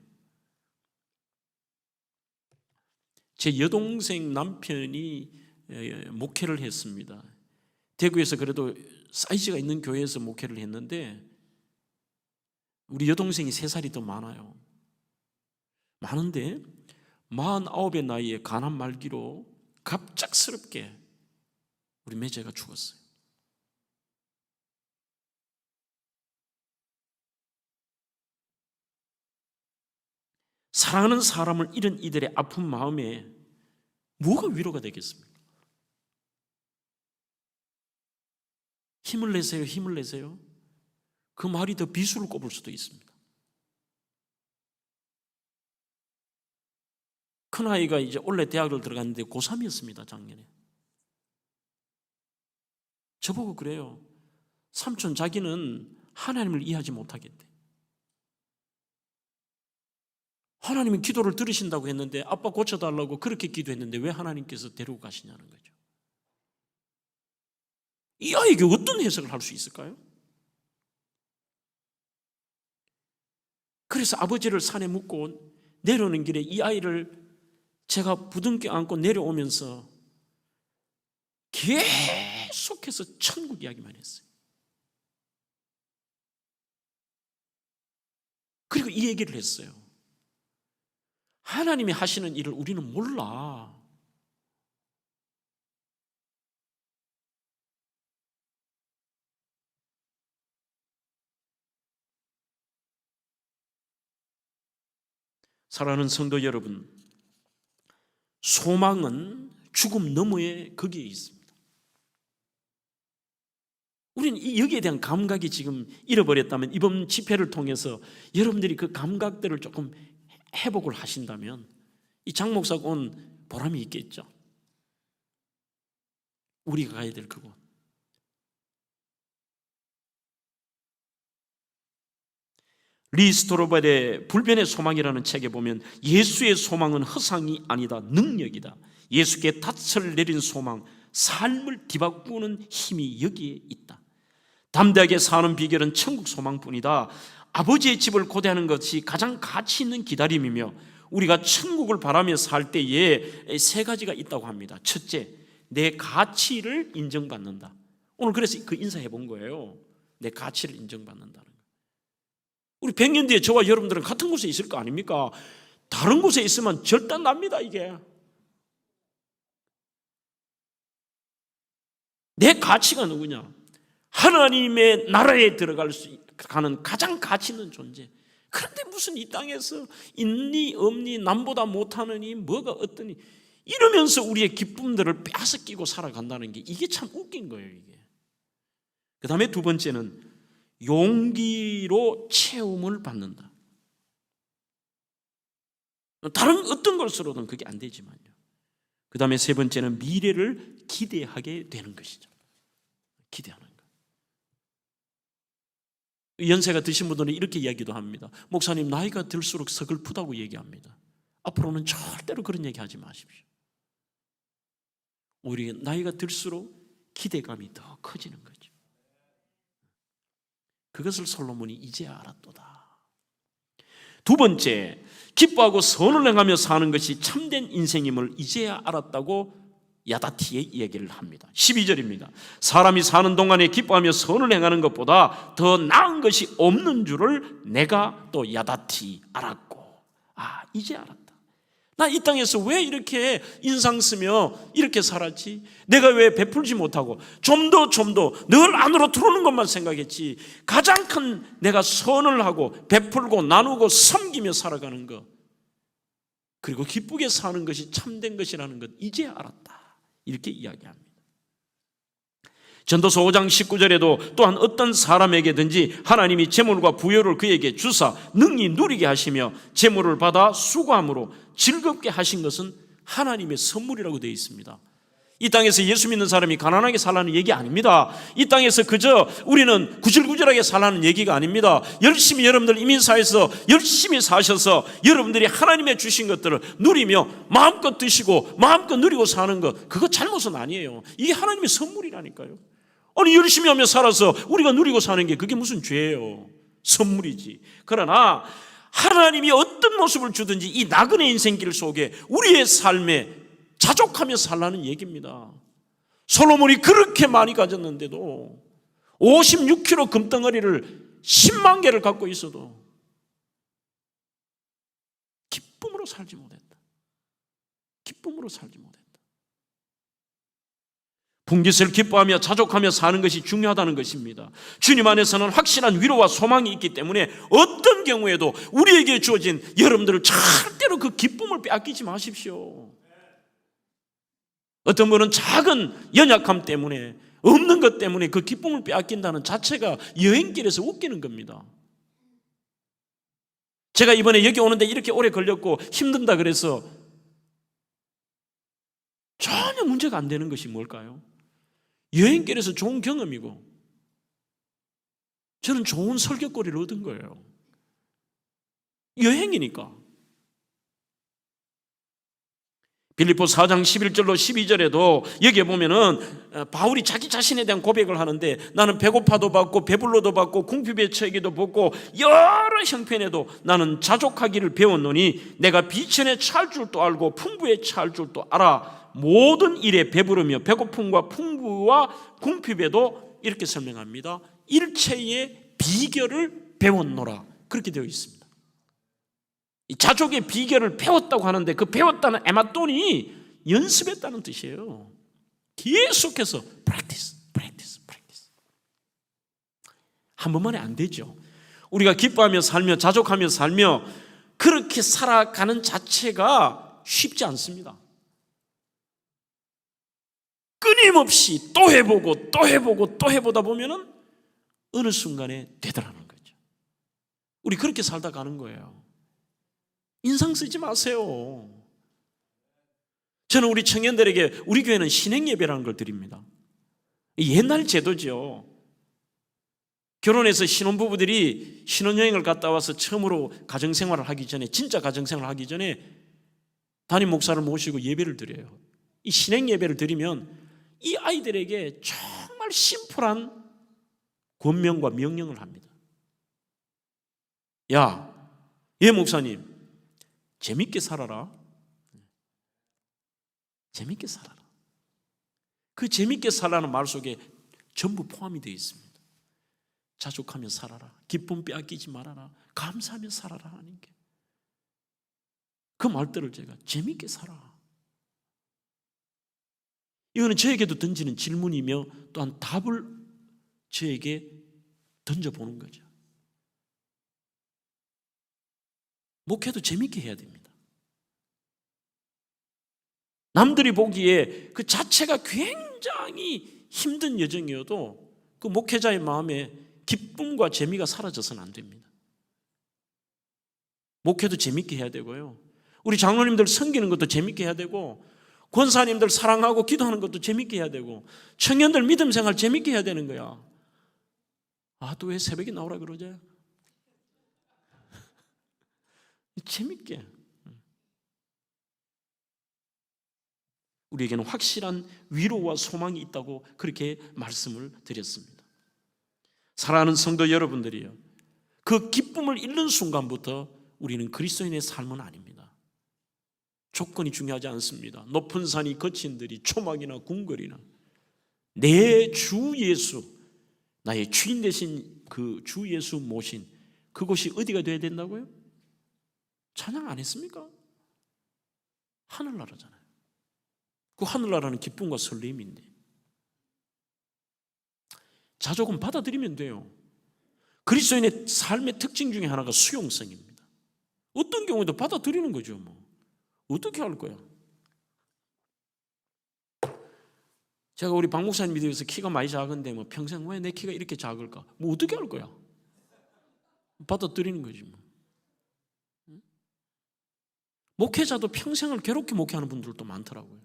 제 여동생 남편이 목회를 했습니다. 대구에서 그래도 사이즈가 있는 교회에서 목회를 했는데, 우리 여동생이 3살이 더 많아요. 많은데 49의 나이에 가난 말기로 갑작스럽게 우리 매제가 죽었어요. 사랑하는 사람을 잃은 이들의 아픈 마음에 뭐가 위로가 되겠습니까? 힘을 내세요, 힘을 내세요. 그 말이 더 비수를 꼽을 수도 있습니다. 큰아이가 이제 원래 대학을 들어갔는데 고3이었습니다, 작년에. 저보고 그래요. 삼촌, 자기는 하나님을 이해하지 못하겠대. 하나님은 기도를 들으신다고 했는데, 아빠 고쳐달라고 그렇게 기도했는데 왜 하나님께서 데리고 가시냐는 거죠. 이 아이에게 어떤 해석을 할 수 있을까요? 그래서 아버지를 산에 묻고 내려오는 길에 이 아이를 제가 부둥켜 안고 내려오면서 계속해서 천국 이야기만 했어요. 그리고 이 얘기를 했어요. 하나님이 하시는 일을 우리는 몰라. 사랑하는 성도 여러분, 소망은 죽음 너머에 거기에 있습니다. 우리는 여기에 대한 감각이 지금 잃어버렸다면, 이번 집회를 통해서 여러분들이 그 감각들을 조금 회복을 하신다면 이 장 목사가 온 보람이 있겠죠. 우리가 가야 될 그곳. 리스토로벨의 불변의 소망이라는 책에 보면 예수의 소망은 허상이 아니다, 능력이다. 예수께 닻을 내린 소망, 삶을 뒤바꾸는 힘이 여기에 있다. 담대하게 사는 비결은 천국 소망뿐이다. 아버지의 집을 고대하는 것이 가장 가치 있는 기다림이며 우리가 천국을 바라며 살 때에 세 가지가 있다고 합니다. 첫째, 내 가치를 인정받는다. 오늘 그래서 그 인사해 본 거예요. 내 가치를 인정받는다는 거. 우리 100년 뒤에 저와 여러분들은 같은 곳에 있을 거 아닙니까? 다른 곳에 있으면 절단 납니다. 이게 내 가치가 누구냐? 하나님의 나라에 들어갈 수 가는 가장 가치 있는 존재. 그런데 무슨 이 땅에서 있니 없니 남보다 못하느니 뭐가 어떠니 이러면서 우리의 기쁨들을 빼앗기고 살아간다는 게 이게 참 웃긴 거예요. 이게. 그 다음에 두 번째는 용기로 채움을 받는다. 다른 어떤 것으로든 그게 안 되지만요. 그 다음에 세 번째는 미래를 기대하게 되는 것이죠. 기대하는 것. 연세가 드신 분들은 이렇게 이야기도 합니다. 목사님, 나이가 들수록 서글프다고 얘기합니다. 앞으로는 절대로 그런 얘기 하지 마십시오. 오히려 나이가 들수록 기대감이 더 커지는 거죠. 그것을 솔로몬이 이제야 알았도다. 두 번째, 기뻐하고 선을 행하며 사는 것이 참된 인생임을 이제야 알았다고 야다티의 얘기를 합니다. 12절입니다. 사람이 사는 동안에 기뻐하며 선을 행하는 것보다 더 나은 것이 없는 줄을 내가 또 야다티 알았고, 이제 알았다. 나 이 땅에서 왜 이렇게 인상 쓰며 이렇게 살았지? 내가 왜 베풀지 못하고 좀 더 늘 안으로 들어오는 것만 생각했지? 가장 큰 내가 선을 하고 베풀고 나누고 섬기며 살아가는 것, 그리고 기쁘게 사는 것이 참된 것이라는 것 이제 알았다. 이렇게 이야기합니다. 전도서 5장 19절에도 또한 어떤 사람에게든지 하나님이 재물과 부여를 그에게 주사 능히 누리게 하시며 재물을 받아 수고함으로 즐겁게 하신 것은 하나님의 선물이라고 되어 있습니다. 이 땅에서 예수 믿는 사람이 가난하게 살라는 얘기 아닙니다. 이 땅에서 그저 우리는 구질구질하게 살라는 얘기가 아닙니다. 열심히 여러분들 이민사회에서 열심히 사셔서 여러분들이 하나님의 주신 것들을 누리며 마음껏 드시고 마음껏 누리고 사는 것, 그거 잘못은 아니에요. 이게 하나님의 선물이라니까요. 아니 열심히 하며 살아서 우리가 누리고 사는 게 그게 무슨 죄예요? 선물이지. 그러나 하나님이 어떤 모습을 주든지 이 나그네 인생길 속에 우리의 삶에 자족하며 살라는 얘기입니다. 솔로몬이 그렇게 많이 가졌는데도 56kg 금덩어리를 10만 개를 갖고 있어도 기쁨으로 살지 못했다. 기쁨으로 살지 못했다. 분깃을 기뻐하며 자족하며 사는 것이 중요하다는 것입니다. 주님 안에서는 확실한 위로와 소망이 있기 때문에 어떤 경우에도 우리에게 주어진 여러분들을 절대로 그 기쁨을 빼앗기지 마십시오. 어떤 분은 작은 연약함 때문에 없는 것 때문에 그 기쁨을 빼앗긴다는 자체가 여행길에서 웃기는 겁니다. 제가 이번에 여기 오는데 이렇게 오래 걸렸고 힘든다 그래서 전혀 문제가 안 되는 것이 뭘까요? 여행길에서 좋은 경험이고 저는 좋은 설교거리를 얻은 거예요. 여행이니까. 빌립보 4장 11절로 12절에도 여기에 보면은 바울이 자기 자신에 대한 고백을 하는데 나는 배고파도 받고 배불러도 받고 궁핍에 처하기도 받고 여러 형편에도 나는 자족하기를 배웠노니 내가 비천에 처할 줄도 알고 풍부에 처할 줄도 알아. 모든 일에 배부르며 배고픔과 풍부와 궁핍에도 이렇게 설명합니다. 일체의 비결을 배웠노라. 그렇게 되어 있습니다. 이 자족의 비결을 배웠다고 하는데 그 배웠다는 에마돈이 연습했다는 뜻이에요. 계속해서 practice. 한 번만에 안 되죠. 우리가 기뻐하며 살며 자족하며 살며 그렇게 살아가는 자체가 쉽지 않습니다. 끊임없이 또 해보고 또 해보고 또 해보다 보면은 어느 순간에 되더라는 거죠. 우리 그렇게 살다 가는 거예요. 인상 쓰지 마세요. 저는 우리 청년들에게 우리 교회는 신행예배라는 걸 드립니다. 옛날 제도죠. 결혼해서 신혼부부들이 신혼여행을 갔다 와서 처음으로 가정생활을 하기 전에, 진짜 가정생활을 하기 전에 담임 목사를 모시고 예배를 드려요. 이 신행 예배를 드리면 이 아이들에게 정말 심플한 권명과 명령을 합니다. 야, 예 목사님, 재밌게 살아라. 재밌게 살아라. 그 재밌게 살라는 말 속에 전부 포함이 되어 있습니다. 자족하며 살아라. 기쁨 빼앗기지 말아라. 감사하며 살아라 하는 게. 그 말들을 제가 재밌게 살아. 이거는 저에게도 던지는 질문이며 또한 답을 저에게 던져보는 거죠. 목회도 재밌게 해야 됩니다. 남들이 보기에 그 자체가 굉장히 힘든 여정이어도 그 목회자의 마음에 기쁨과 재미가 사라져서는 안 됩니다. 목회도 재밌게 해야 되고요. 우리 장로님들 섬기는 것도 재밌게 해야 되고, 권사님들 사랑하고 기도하는 것도 재밌게 해야 되고, 청년들 믿음 생활 재밌게 해야 되는 거야. 아, 또 왜 새벽에 나오라 그러지? 재밌게. 우리에게는 확실한 위로와 소망이 있다고 그렇게 말씀을 드렸습니다. 사랑하는 성도 여러분들이요, 그 기쁨을 잃는 순간부터 우리는 그리스도인의 삶은 아닙니다. 조건이 중요하지 않습니다. 높은 산이 거친 들이 초막이나 궁궐이나 내 주 예수, 나의 주인 되신 그 주 예수 모신 그곳이 어디가 되어야 된다고요? 찬양 안 했습니까? 하늘나라잖아요. 그 하늘나라는 기쁨과 설렘인데 자족은 받아들이면 돼요. 그리스도인의 삶의 특징 중에 하나가 수용성입니다. 어떤 경우에도 받아들이는 거죠. 뭐 어떻게 할 거야? 제가 우리 박 목사님 믿어서 키가 많이 작은데 뭐 평생 왜 내 키가 이렇게 작을까? 뭐 어떻게 할 거야? 받아들이는 거지 뭐. 목회자도 평생을 괴롭게 목회하는 분들도 많더라고요.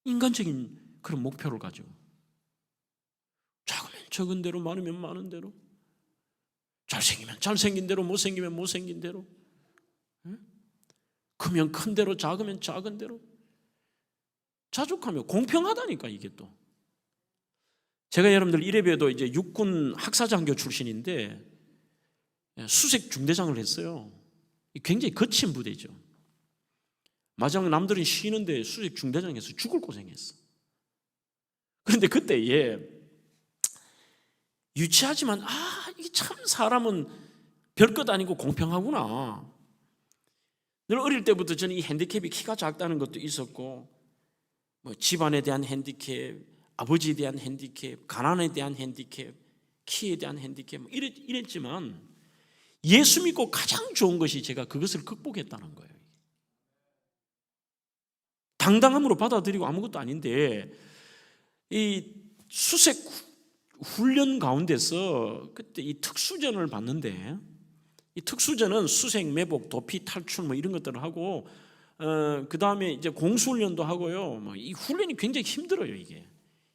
인간적인 그런 목표를 가지고 작으면 적은 대로, 많으면 많은 대로, 잘생기면 잘생긴 대로, 못생기면 못생긴 대로, 크면 큰 대로, 작으면 작은 대로 자족하며 공평하다니까. 이게 또 제가 여러분들 이래봬도 이제 육군 학사장교 출신인데 수색 중대장을 했어요. 굉장히 거친 부대죠. 마지막 남들은 쉬는데 수색 중대장에서 죽을 고생했어. 그런데 그때에 유치하지만 이게 참 사람은 별것 아니고 공평하구나. 늘 어릴 때부터 저는 이 핸디캡이 키가 작다는 것도 있었고, 뭐 집안에 대한 핸디캡, 아버지에 대한 핸디캡, 가난에 대한 핸디캡, 키에 대한 핸디캡 이랬지만 예수 믿고 가장 좋은 것이 제가 그것을 극복했다는 거예요. 당당함으로 받아들이고 아무것도 아닌데 이 수색 훈련 가운데서 그때 이 특수전을 봤는데, 이 특수전은 수색, 매복, 도피, 탈출 뭐 이런 것들을 하고 그 다음에 이제 공수훈련도 하고요. 뭐 이 훈련이 굉장히 힘들어요. 이게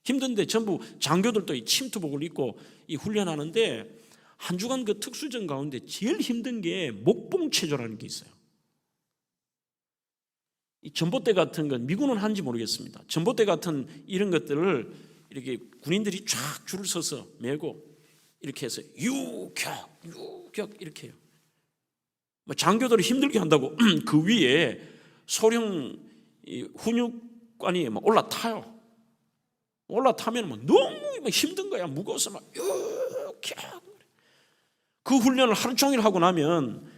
힘든데 전부 장교들도 이 침투복을 입고 이 훈련하는데, 한 주간 그 특수전 가운데 제일 힘든 게 목봉체조라는 게 있어요. 이 전봇대 같은 건 미군은 하는지 모르겠습니다. 전봇대 같은 이런 것들을 이렇게 군인들이 쫙 줄을 서서 메고 이렇게 해서 유격 이렇게 해요. 장교들을 힘들게 한다고 그 위에 소령 훈육관이 막 올라타요. 올라타면 막 너무 힘든 거야. 무거워서 막 유격. 그 훈련을 하루 종일 하고 나면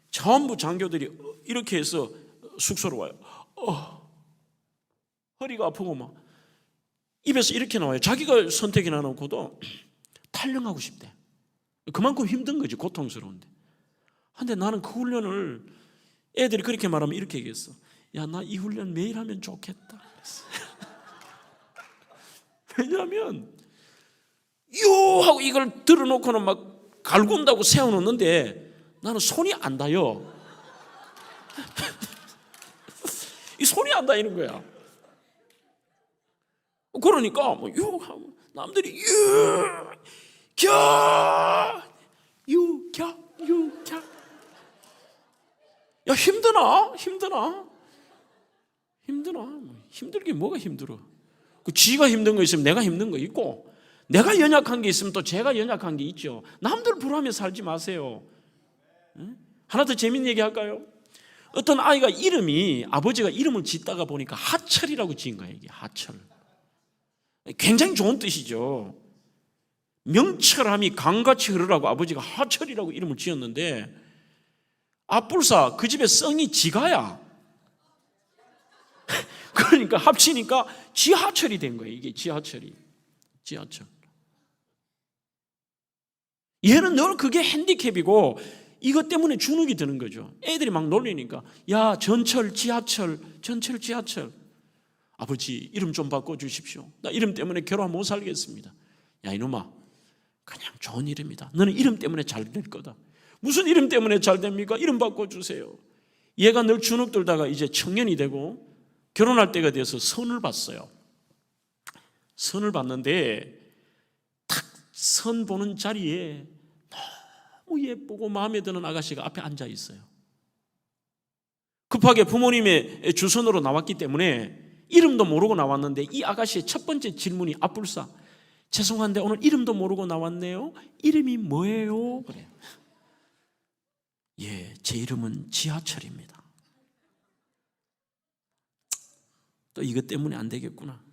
전부 장교들이 이렇게 해서 숙소로 와요. 허리가 아프고 막 입에서 이렇게 나와요. 자기가 선택이나 놓고도 탈영하고 싶대. 그만큼 힘든 거지, 고통스러운데. 근데 나는 그 훈련을, 애들이 그렇게 말하면 이렇게 얘기했어. 야, 나 이 훈련 매일 하면 좋겠다. 왜냐하면 하고 이걸 들어놓고는 막 갈군다고 세워놓는데 나는 손이 안 닿아요. 이 손이 안 닿이는 거야. 그러니까 뭐 남들이 겨 유겨 유겨. 야, 힘드나? 힘들게 뭐가 힘들어? 그 쥐가 힘든 거 있으면 내가 힘든 거 있고, 내가 연약한 게 있으면 또 제가 연약한 게 있죠. 남들 부러워하며 살지 마세요. 하나 더 재밌는 얘기 할까요? 어떤 아이가 아버지가 이름을 짓다가 보니까 하철이라고 지은 거예요. 이게 하철. 굉장히 좋은 뜻이죠. 명철함이 강같이 흐르라고 아버지가 하철이라고 이름을 지었는데, 앞불사 그 집에 썽이 지가야. 그러니까 합치니까 지하철이 된 거예요. 이게 지하철. 얘는 늘 그게 핸디캡이고 이것 때문에 주눅이 드는 거죠. 애들이 막 놀리니까, 야, 전철, 지하철. 아버지, 이름 좀 바꿔주십시오. 나 이름 때문에 결혼 못 살겠습니다. 야, 이놈아, 그냥 좋은 이름이다. 너는 이름 때문에 잘 될 거다. 무슨 이름 때문에 잘 됩니까? 이름 바꿔주세요. 얘가 늘 주눅 들다가 이제 청년이 되고 결혼할 때가 돼서 선을 봤어요. 선을 봤는데 딱 선 보는 자리에 너무 예쁘고 마음에 드는 아가씨가 앞에 앉아 있어요. 급하게 부모님의 주선으로 나왔기 때문에 이름도 모르고 나왔는데, 이 아가씨의 첫 번째 질문이, 앞불사, 죄송한데 오늘 이름도 모르고 나왔네요. 이름이 뭐예요? 그래요. 예, 제 이름은 지하철입니다. 또 이것 때문에 안 되겠구나.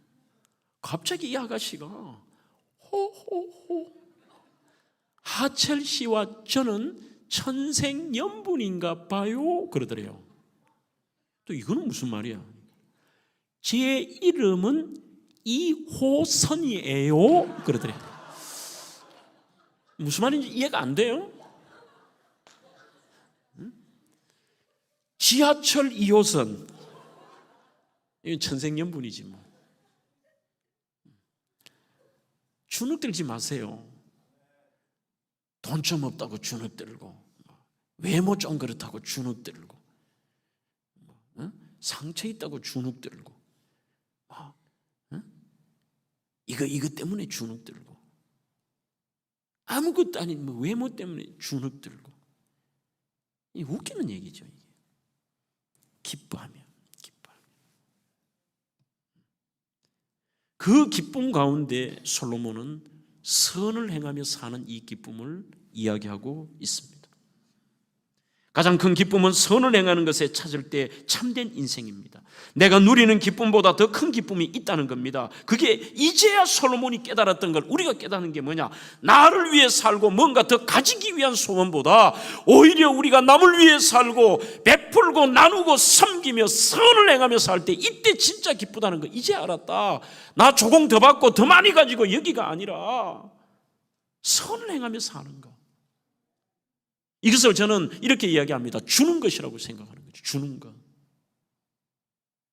갑자기 이 아가씨가 호호호, 하철 씨와 저는 천생연분인가 봐요 그러더래요. 또 이거는 무슨 말이야? 제 이름은 이호선이에요 그러더래요. 무슨 말인지 이해가 안 돼요? 지하철 2호선, 이건 천생연분이지 뭐. 주눅들지 마세요. 돈 좀 없다고 주눅들고, 외모 좀 그렇다고 주눅들고, 상처 있다고 주눅들고, 이거 때문에 주눅들고, 아무것도 아닌 뭐 외모 때문에 주눅들고. 이 웃기는 얘기죠. 이게. 기뻐하며. 그 기쁨 가운데 솔로몬은 선을 행하며 사는 이 기쁨을 이야기하고 있습니다. 가장 큰 기쁨은 선을 행하는 것에 찾을 때 참된 인생입니다. 내가 누리는 기쁨보다 더 큰 기쁨이 있다는 겁니다. 그게 이제야 솔로몬이 깨달았던 걸 우리가 깨닫는 게 뭐냐? 나를 위해 살고 뭔가 더 가지기 위한 소원보다 오히려 우리가 남을 위해 살고 베풀고 나누고 섬기며 선을 행하며 살 때, 이때 진짜 기쁘다는 거 이제 알았다. 나 조금 더 받고 더 많이 가지고 여기가 아니라 선을 행하며 사는 거. 이것을 저는 이렇게 이야기합니다. 주는 것이라고 생각하는 거죠. 주는 것.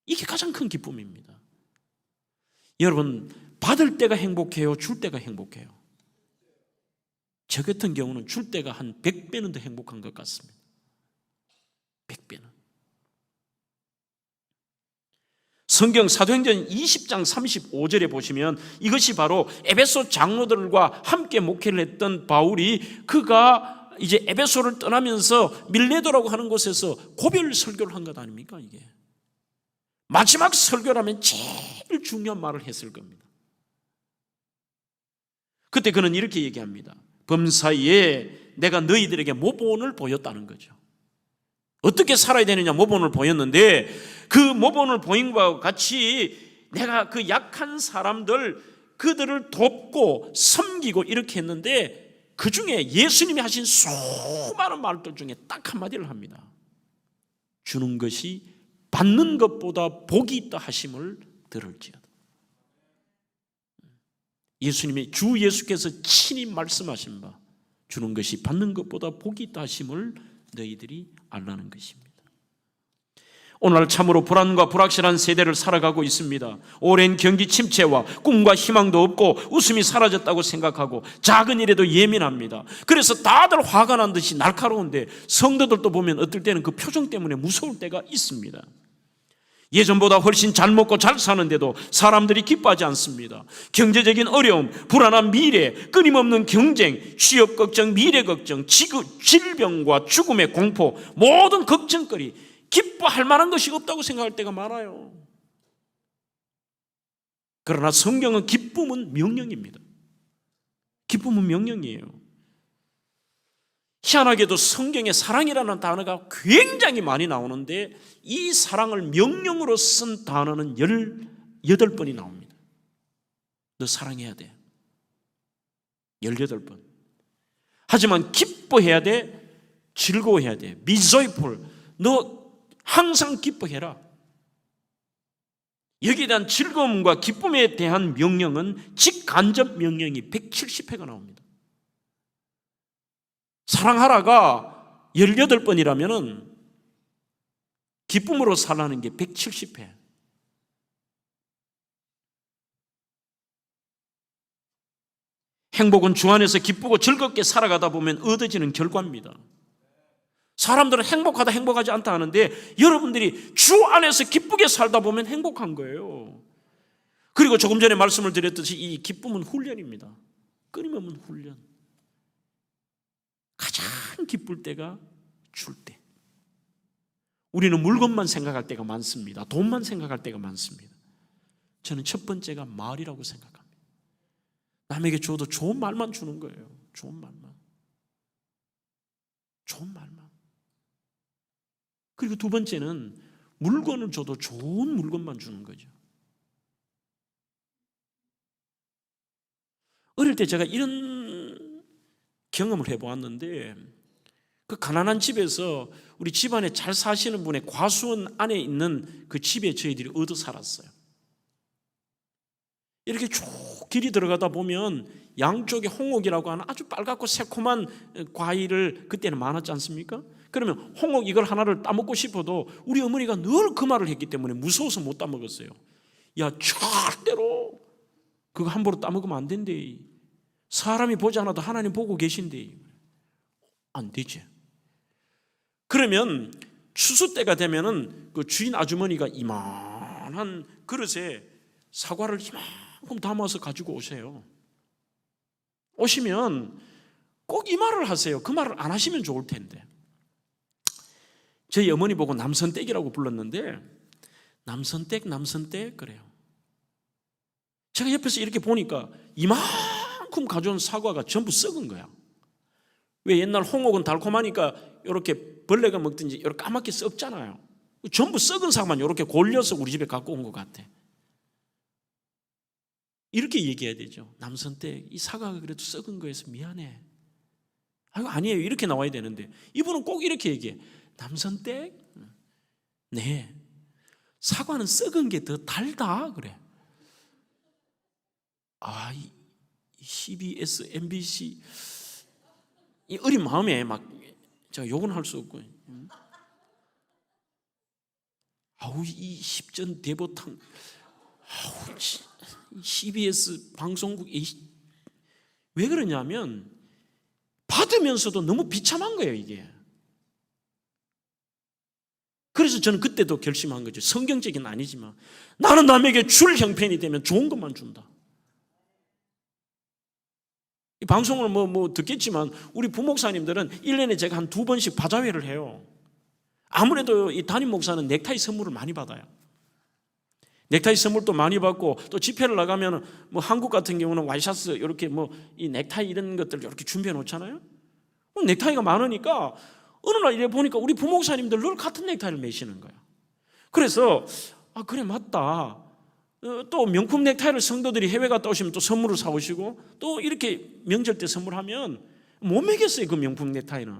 이게 가장 큰 기쁨입니다. 여러분, 받을 때가 행복해요? 줄 때가 행복해요? 저 같은 경우는 줄 때가 한 100배는 더 행복한 것 같습니다. 100배는. 성경 사도행전 20장 35절에 보시면 이것이 바로 에베소 장로들과 함께 목회를 했던 바울이, 그가 이제 에베소를 떠나면서 밀레도라고 하는 곳에서 고별 설교를 한 것 아닙니까? 이게 마지막 설교라면 제일 중요한 말을 했을 겁니다. 그때 그는 이렇게 얘기합니다. 범사이에 내가 너희들에게 모본을 보였다는 거죠. 어떻게 살아야 되느냐 모본을 보였는데, 그 모본을 보인 것과 같이 내가 그 약한 사람들, 그들을 돕고 섬기고 이렇게 했는데, 그 중에 예수님이 하신 수많은 말들 중에 딱 한마디를 합니다. 주는 것이 받는 것보다 복이 있다 하심을 들을지어다. 예수님이, 주 예수께서 친히 말씀하신 바, 주는 것이 받는 것보다 복이 있다 하심을 너희들이 알라는 것입니다. 오늘 참으로 불안과 불확실한 세대를 살아가고 있습니다. 오랜 경기 침체와 꿈과 희망도 없고 웃음이 사라졌다고 생각하고 작은 일에도 예민합니다. 그래서 다들 화가 난 듯이 날카로운데, 성도들도 보면 어떨 때는 그 표정 때문에 무서울 때가 있습니다. 예전보다 훨씬 잘 먹고 잘 사는데도 사람들이 기뻐하지 않습니다. 경제적인 어려움, 불안한 미래, 끊임없는 경쟁, 취업 걱정, 미래 걱정, 질병과 죽음의 공포, 모든 걱정거리, 기뻐할 만한 것이 없다고 생각할 때가 많아요. 그러나 성경은 기쁨은 명령입니다. 기쁨은 명령이에요. 희한하게도 성경에 사랑이라는 단어가 굉장히 많이 나오는데 이 사랑을 명령으로 쓴 단어는 18번이 나옵니다. 너 사랑해야 돼. 18번. 하지만 기뻐해야 돼. 즐거워해야 돼. Be joyful. 너 항상 기뻐해라. 여기에 대한 즐거움과 기쁨에 대한 명령은 직간접 명령이 170회가 나옵니다. 사랑하라가 18번이라면 기쁨으로 살라는 게 170회. 행복은 주 안에서 기쁘고 즐겁게 살아가다 보면 얻어지는 결과입니다. 사람들은 행복하다 행복하지 않다 하는데 여러분들이 주 안에서 기쁘게 살다 보면 행복한 거예요. 그리고 조금 전에 말씀을 드렸듯이 이 기쁨은 훈련입니다. 끊임없는 훈련. 가장 기쁠 때가 줄 때. 우리는 물건만 생각할 때가 많습니다. 돈만 생각할 때가 많습니다. 저는 첫 번째가 말이라고 생각합니다. 남에게 줘도 좋은 말만 주는 거예요. 좋은 말만. 좋은 말만. 그리고 두 번째는 물건을 줘도 좋은 물건만 주는 거죠. 어릴 때 제가 이런 경험을 해보았는데 그 가난한 집에서 우리 집안에 잘 사시는 분의 과수원 안에 있는 그 집에 저희들이 얻어 살았어요. 이렇게 쭉 길이 들어가다 보면 양쪽에 홍옥이라고 하는 아주 빨갛고 새콤한 과일을 그때는 많았지 않습니까? 그러면 홍옥 이걸 하나를 따먹고 싶어도 우리 어머니가 늘 그 말을 했기 때문에 무서워서 못 따먹었어요. 야, 절대로 그거 함부로 따먹으면 안 된대. 사람이 보지 않아도 하나님 보고 계신대. 안 되지. 그러면 추수 때가 되면은 그 주인 아주머니가 이만한 그릇에 사과를 이만큼 담아서 가지고 오세요. 오시면 꼭 이 말을 하세요. 그 말을 안 하시면 좋을 텐데. 저희 어머니 보고 남선댁이라고 불렀는데 남선댁 그래요. 제가 옆에서 이렇게 보니까 이만큼 가져온 사과가 전부 썩은 거야. 왜 옛날 홍옥은 달콤하니까 이렇게 벌레가 먹든지 이렇게 까맣게 썩잖아요. 전부 썩은 사과만 이렇게 골려서 우리 집에 갖고 온 것 같아. 이렇게 얘기해야 되죠. 남선댁 이 사과가 그래도 썩은 거에서 미안해. 아니에요. 이렇게 나와야 되는데 이분은 꼭 이렇게 얘기해. 남선댁? 네. 사과는 썩은 게 더 달다 그래. CBS, MBC 이 어린 마음에 막 제가 욕은 할 수 없고 이 십전 대보탕 CBS 방송국 왜 그러냐면 받으면서도 너무 비참한 거예요 이게. 그래서 저는 그때도 결심한 거죠. 성경적인 아니지만 나는 남에게 줄 형편이 되면 좋은 것만 준다. 이 방송을 뭐 듣겠지만 우리 부목사님들은 1년에 제가 한 2번씩 바자회를 해요. 아무래도 이 담임 목사는 넥타이 선물을 많이 받아요. 넥타이 선물도 많이 받고 또 집회를 나가면 뭐 한국 같은 경우는 와이셔츠 이렇게 뭐 이 넥타이 이런 것들 이렇게 준비해 놓잖아요. 넥타이가 많으니까 어느 날 이래 보니까 우리 부목사님들 늘 같은 넥타이를 매시는 거예요. 그래서 그래 맞다. 또 명품 넥타이를 성도들이 해외 갔다 오시면 또 선물을 사오시고 또 이렇게 명절 때 선물하면 못 매겠어요 그 명품 넥타이는.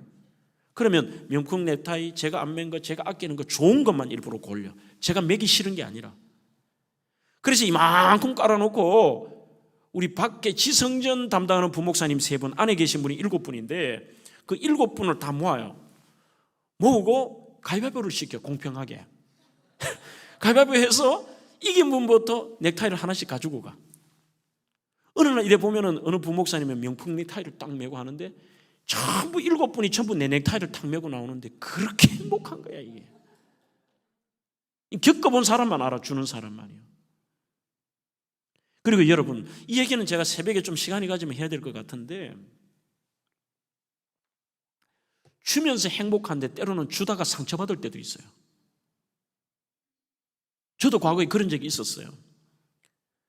그러면 명품 넥타이 제가 안 맨 거 제가 아끼는 거 좋은 것만 일부러 골려. 제가 매기 싫은 게 아니라. 그래서 이만큼 깔아놓고 우리 밖에 지성전 담당하는 부목사님 3분 안에 계신 분이 7분인데 그 7분을 다 모아요. 모으고 가위바위보를 시켜 공평하게. 가위바위보 해서 이긴 분부터 넥타이를 하나씩 가지고 가. 어느 날 이래 보면은 어느 부목사님은 명품 넥타이를 딱 메고 하는데 전부 7분이 전부 내 넥타이를 딱 메고 나오는데 그렇게 행복한 거야 이게. 겪어본 사람만 알아주는 사람만이요. 그리고 여러분, 이 얘기는 제가 새벽에 좀 시간이 가지면 해야 될 것 같은데, 주면서 행복한데 때로는 주다가 상처받을 때도 있어요. 저도 과거에 그런 적이 있었어요.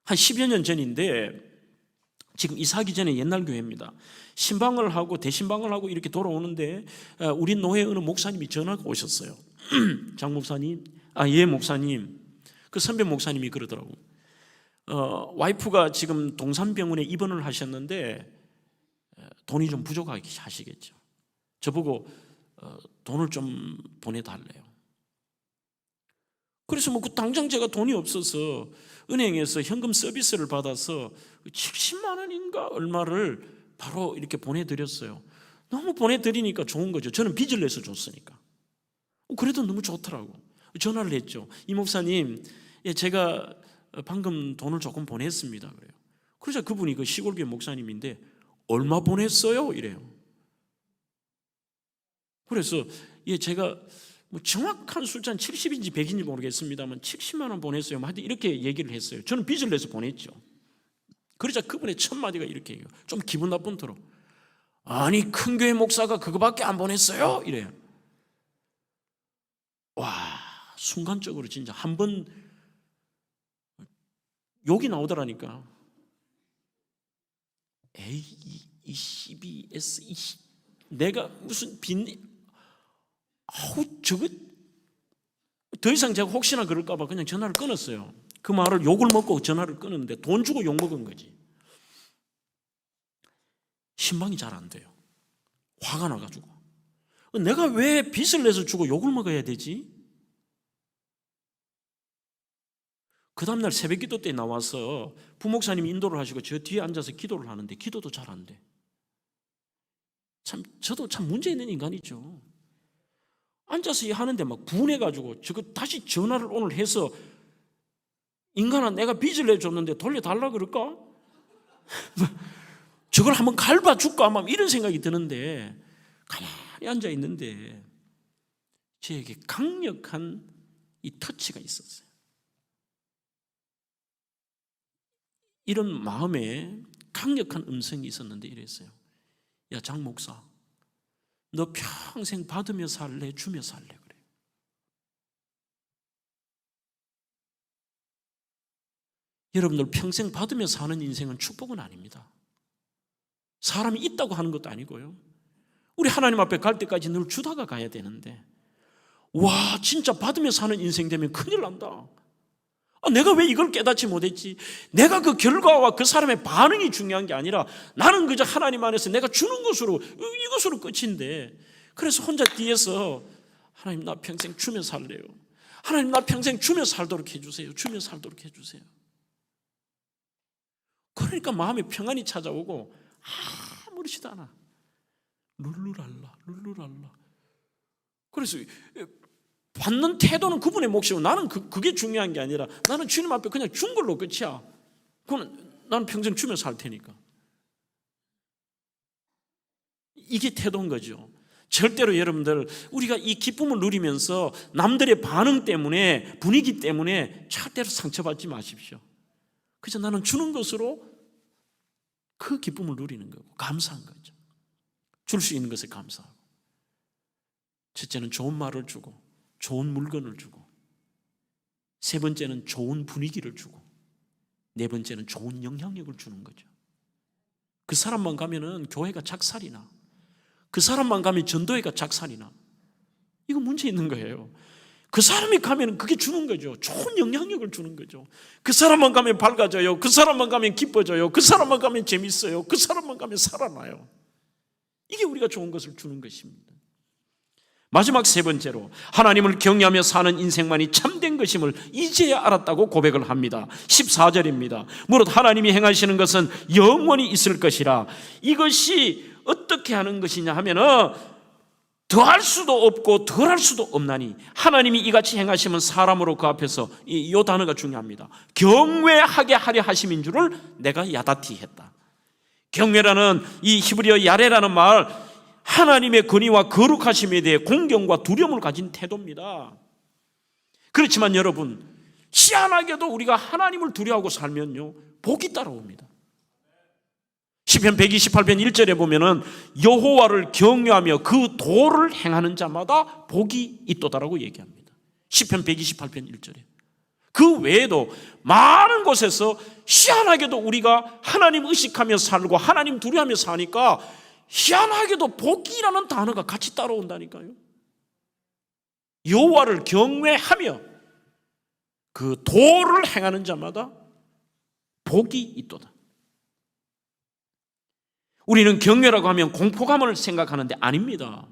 한 10여 년 전인데, 지금 이사하기 전에 옛날 교회입니다. 신방을 하고 대신방을 하고 이렇게 돌아오는데 우리 노회 어느 목사님이 전화가 오셨어요. 장 목사님, 예 목사님. 그 선배 목사님이 그러더라고. 와이프가 지금 동산병원에 입원을 하셨는데 돈이 좀 부족하게 하시겠죠. 저보고 돈을 좀 보내달래요. 그래서 뭐 당장 제가 돈이 없어서 은행에서 현금 서비스를 받아서 70만 원인가 얼마를 바로 이렇게 보내드렸어요. 너무 보내드리니까 좋은 거죠. 저는 빚을 내서 줬으니까. 그래도 너무 좋더라고. 전화를 했죠. 이 목사님, 제가 방금 돈을 조금 보냈습니다. 그래요. 그래서 그분이 그 시골교회 목사님인데 얼마 보냈어요? 이래요. 그래서 제가 뭐 정확한 숫자는 70인지 100인지 모르겠습니다만 70만 원 보냈어요. 하여튼 이렇게 얘기를 했어요. 저는 빚을 내서 보냈죠. 그러자 그분의 첫 마디가 이렇게 해요. 좀 기분 나쁜 터로. 아니 큰 교회 목사가 그거밖에 안 보냈어요? 이래요. 와, 순간적으로 진짜 한번 욕이 나오더라니까. 에이 이 CBS 내가 무슨 저거 더 이상 제가 혹시나 그럴까 봐 그냥 전화를 끊었어요. 그 말을 욕을 먹고 전화를 끊었는데 돈 주고 욕 먹은 거지. 신방이 잘 안 돼요. 화가 나가지고 내가 왜 빚을 내서 주고 욕을 먹어야 되지? 그 다음날 새벽 기도 때 나와서 부목사님이 인도를 하시고 저 뒤에 앉아서 기도를 하는데 기도도 잘 안 돼. 참 저도 참 문제 있는 인간이죠. 앉아서 하는데 막 분해가지고 저거 다시 전화를 오늘 해서 인간아 내가 빚을 내줬는데 돌려달라 그럴까? 저걸 한번 갈아줄까? 막 이런 생각이 드는데 가만히 앉아 있는데 저에게 강력한 이 터치가 있었어요. 이런 마음에 강력한 음성이 있었는데 이랬어요. 야, 장 목사, 너 평생 받으며 살래? 주며 살래? 그래. 여러분들 평생 받으며 사는 인생은 축복은 아닙니다. 사람이 있다고 하는 것도 아니고요. 우리 하나님 앞에 갈 때까지 늘 주다가 가야 되는데 와 진짜 받으며 사는 인생 되면 큰일 난다. 내가 왜 이걸 깨닫지 못했지? 내가 그 결과와 그 사람의 반응이 중요한 게 아니라 나는 그저 하나님 안에서 내가 주는 것으로 이것으로 끝인데 그래서 혼자 뒤에서 하나님 나 평생 주며 살래요. 하나님 나 평생 주며 살도록 해주세요. 주며 살도록 해주세요. 그러니까 마음에 평안이 찾아오고 아무렇지도 않아. 룰루랄라. 그래서 받는 태도는 그분의 몫이고 나는 그게 중요한 게 아니라 나는 주님 앞에 그냥 준 걸로 끝이야. 그건 나는 평생 주며 살 테니까. 이게 태도인 거죠. 절대로 여러분들 우리가 이 기쁨을 누리면서 남들의 반응 때문에 분위기 때문에 절대로 상처받지 마십시오. 그래서 나는 주는 것으로 그 기쁨을 누리는 거고 감사한 거죠. 줄 수 있는 것에 감사하고 첫째는 좋은 말을 주고 좋은 물건을 주고 세 번째는 좋은 분위기를 주고 네 번째는 좋은 영향력을 주는 거죠. 그 사람만 가면은 교회가 작살이나 그 사람만 가면 전도회가 작살이나 이거 문제 있는 거예요. 그 사람이 가면 그게 주는 거죠. 좋은 영향력을 주는 거죠. 그 사람만 가면 밝아져요. 그 사람만 가면 기뻐져요. 그 사람만 가면 재밌어요. 그 사람만 가면 살아나요. 이게 우리가 좋은 것을 주는 것입니다. 마지막 세 번째로 하나님을 경외하며 사는 인생만이 참된 것임을 이제야 알았다고 고백을 합니다. 14절입니다. 무릇 하나님이 행하시는 것은 영원히 있을 것이라. 이것이 어떻게 하는 것이냐 하면은 더할 수도 없고 덜할 수도 없나니 하나님이 이같이 행하시면 사람으로 그 앞에서 이 단어가 중요합니다. 경외하게 하려 하심인 줄을 내가 야다티 했다. 경외라는 이 히브리어 야레라는 말 하나님의 권위와 거룩하심에 대해 공경과 두려움을 가진 태도입니다. 그렇지만 여러분, 희한하게도 우리가 하나님을 두려워하고 살면요, 복이 따라옵니다. 시편 128편 1절에 보면은 여호와를 경외하며 그 도를 행하는 자마다 복이 있도다라고 얘기합니다. 시편 128편 1절에. 그 외에도 많은 곳에서 희한하게도 우리가 하나님 의식하며 살고 하나님 두려워하며 사니까 희한하게도 복이라는 단어가 같이 따라온다니까요. 여호와를 경외하며 그 도를 행하는 자마다 복이 있도다. 우리는 경외라고 하면 공포감을 생각하는데 아닙니다.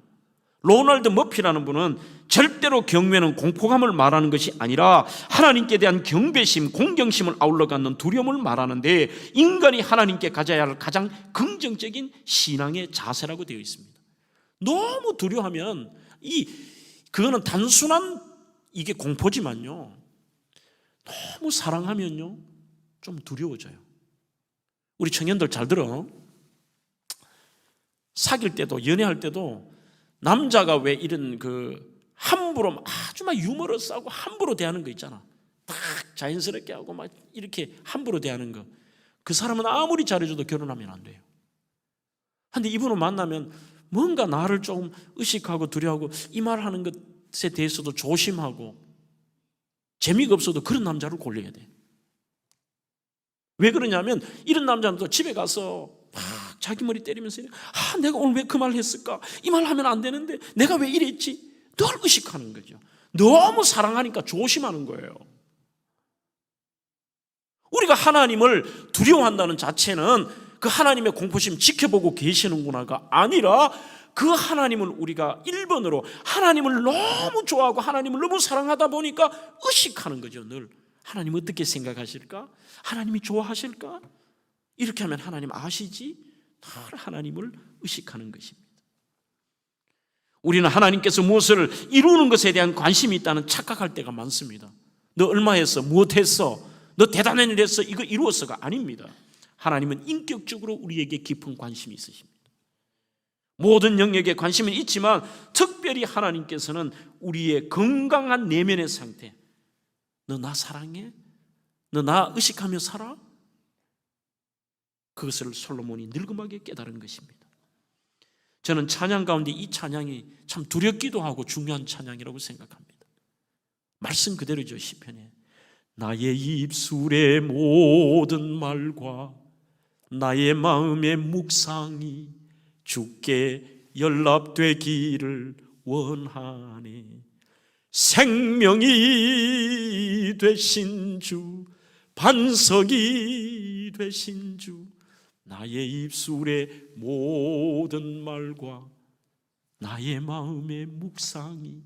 로널드 머피라는 분은 절대로 경외는 공포감을 말하는 것이 아니라 하나님께 대한 경배심, 공경심을 아울러 갖는 두려움을 말하는데 인간이 하나님께 가져야 할 가장 긍정적인 신앙의 자세라고 되어 있습니다. 너무 두려워하면 그거는 단순한 이게 공포지만요, 너무 사랑하면요 좀 두려워져요. 우리 청년들 잘 들어. 사귈 때도 연애할 때도 남자가 왜 이런 함부로 아주 막 유머러스하고 함부로 대하는 거 있잖아. 딱 자연스럽게 하고 막 이렇게 함부로 대하는 거. 그 사람은 아무리 잘해줘도 결혼하면 안 돼요. 근데 이분을 만나면 뭔가 나를 좀 의식하고 두려워하고 이 말 하는 것에 대해서도 조심하고 재미가 없어도 그런 남자를 골라야 돼. 왜 그러냐면 이런 남자는 또 집에 가서 막 자기 머리 때리면서 내가 오늘 왜 그 말 했을까? 이 말 하면 안 되는데 내가 왜 이랬지? 늘 의식하는 거죠. 너무 사랑하니까 조심하는 거예요. 우리가 하나님을 두려워한다는 자체는 그 하나님의 공포심 지켜보고 계시는구나가 아니라 그 하나님을 우리가 1번으로 하나님을 너무 좋아하고 하나님을 너무 사랑하다 보니까 의식하는 거죠. 늘 하나님 어떻게 생각하실까? 하나님이 좋아하실까? 이렇게 하면 하나님 아시지? 늘 하나님을 의식하는 것입니다. 우리는 하나님께서 무엇을 이루는 것에 대한 관심이 있다는 착각할 때가 많습니다. 너 얼마 했어? 무엇 했어? 너 대단한 일 했어? 이거 이루었어가 아닙니다. 하나님은 인격적으로 우리에게 깊은 관심이 있으십니다. 모든 영역에 관심은 있지만 특별히 하나님께서는 우리의 건강한 내면의 상태, 너 나 사랑해? 너 나 의식하며 살아? 그것을 솔로몬이 늙음하게 깨달은 것입니다. 저는 찬양 가운데 이 찬양이 참 두렵기도 하고 중요한 찬양이라고 생각합니다. 말씀 그대로죠. 시편에 나의 입술의 모든 말과 나의 마음의 묵상이 주께 연락되기를 원하네. 생명이 되신 주, 반석이 되신 주, 나의 입술의 모든 말과 나의 마음의 묵상이.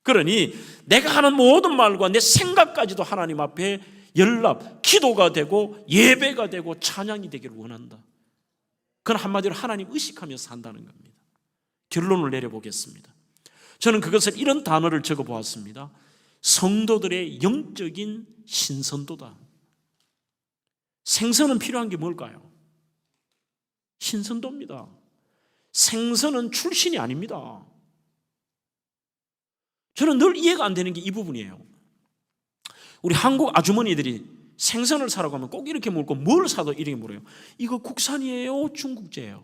그러니 내가 하는 모든 말과 내 생각까지도 하나님 앞에 연락, 기도가 되고 예배가 되고 찬양이 되기를 원한다. 그건 한마디로 하나님 의식하며 산다는 겁니다. 결론을 내려보겠습니다. 저는 그것을 이런 단어를 적어보았습니다. 성도들의 영적인 신선도다. 생선은 필요한 게 뭘까요? 신선도입니다. 생선은 출신이 아닙니다. 저는 늘 이해가 안 되는 게 이 부분이에요. 우리 한국 아주머니들이 생선을 사라고 하면 꼭 이렇게 물고 뭘 사도 이렇게 물어요. 이거 국산이에요? 중국제예요?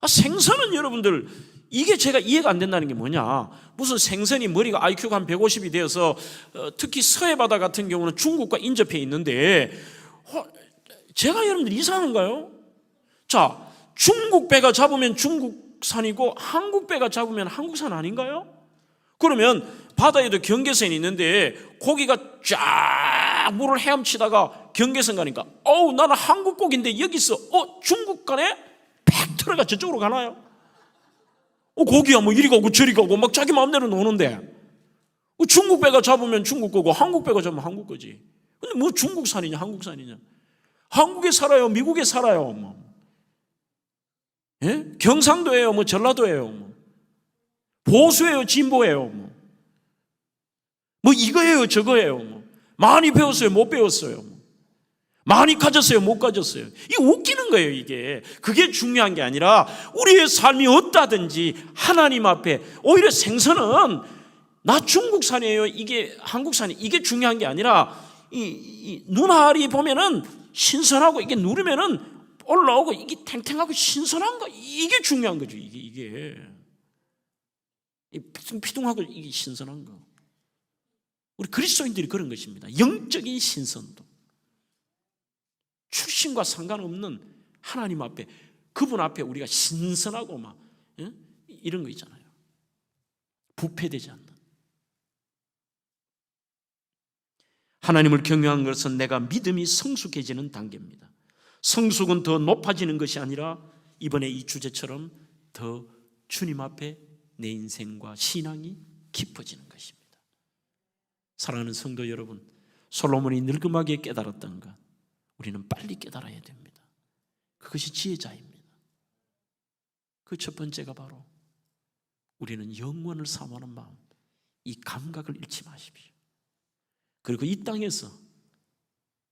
생선은 여러분들 이게 제가 이해가 안 된다는 게 뭐냐, 무슨 생선이 머리가 IQ가 한 150이 되어서 특히 서해바다 같은 경우는 중국과 인접해 있는데 제가 여러분들 이상한가요? 자, 중국 배가 잡으면 중국산이고 한국 배가 잡으면 한국산 아닌가요? 그러면 바다에도 경계선이 있는데 고기가 쫙 물을 헤엄치다가 경계선 가니까 나는 한국 고기인데 여기서 중국 가네? 팩 들어가 저쪽으로 가나요? 고기야 뭐 이리 가고 저리 가고 막 자기 마음대로 노는데 중국 배가 잡으면 중국 거고 한국 배가 잡으면 한국 거지. 근데 뭐 중국산이냐 한국산이냐? 한국에 살아요? 미국에 살아요? 뭐. 예? 경상도예요? 뭐 전라도예요? 뭐. 보수예요? 진보예요? 뭐 이거예요? 저거예요? 뭐. 많이 배웠어요? 못 배웠어요? 많이 가졌어요? 못 가졌어요? 이게 웃기는 거예요. 이게 그게 중요한 게 아니라 우리의 삶이 어떠하든지 하나님 앞에 오히려 생선은 나 중국산이에요, 이게 한국산이, 이게 중요한 게 아니라 이 눈알이 보면은 신선하고 이게 누르면은 올라오고 이게 탱탱하고 신선한 거, 이게 중요한 거죠. 이게 피둥피둥하고 이게 신선한 거. 우리 그리스도인들이 그런 것입니다. 영적인 신선도, 출신과 상관없는 하나님 앞에, 그분 앞에 우리가 신선하고 막 이런 거 있잖아요. 부패되지 않는. 하나님을 경외하는 것은 내가 믿음이 성숙해지는 단계입니다. 성숙은 더 높아지는 것이 아니라 이번에 이 주제처럼 더 주님 앞에 내 인생과 신앙이 깊어지는 것입니다. 사랑하는 성도 여러분, 솔로몬이 늙음하게 깨달았던 것, 우리는 빨리 깨달아야 됩니다. 그것이 지혜자입니다. 그 첫 번째가 바로 우리는 영원을 사모하는 마음, 이 감각을 잃지 마십시오. 그리고 이 땅에서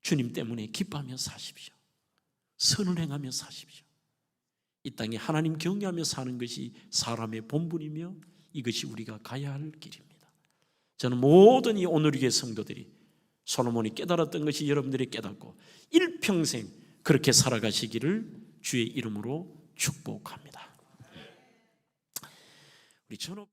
주님 때문에 기뻐하며 사십시오. 선을 행하며 사십시오. 이 땅에 하나님 경외하며 사는 것이 사람의 본분이며 이것이 우리가 가야 할 길입니다. 저는 모든 이 오늘의 성도들이 솔로몬이 깨달았던 것이 여러분들이 깨닫고 일평생 그렇게 살아가시기를 주의 이름으로 축복합니다. 우리 전업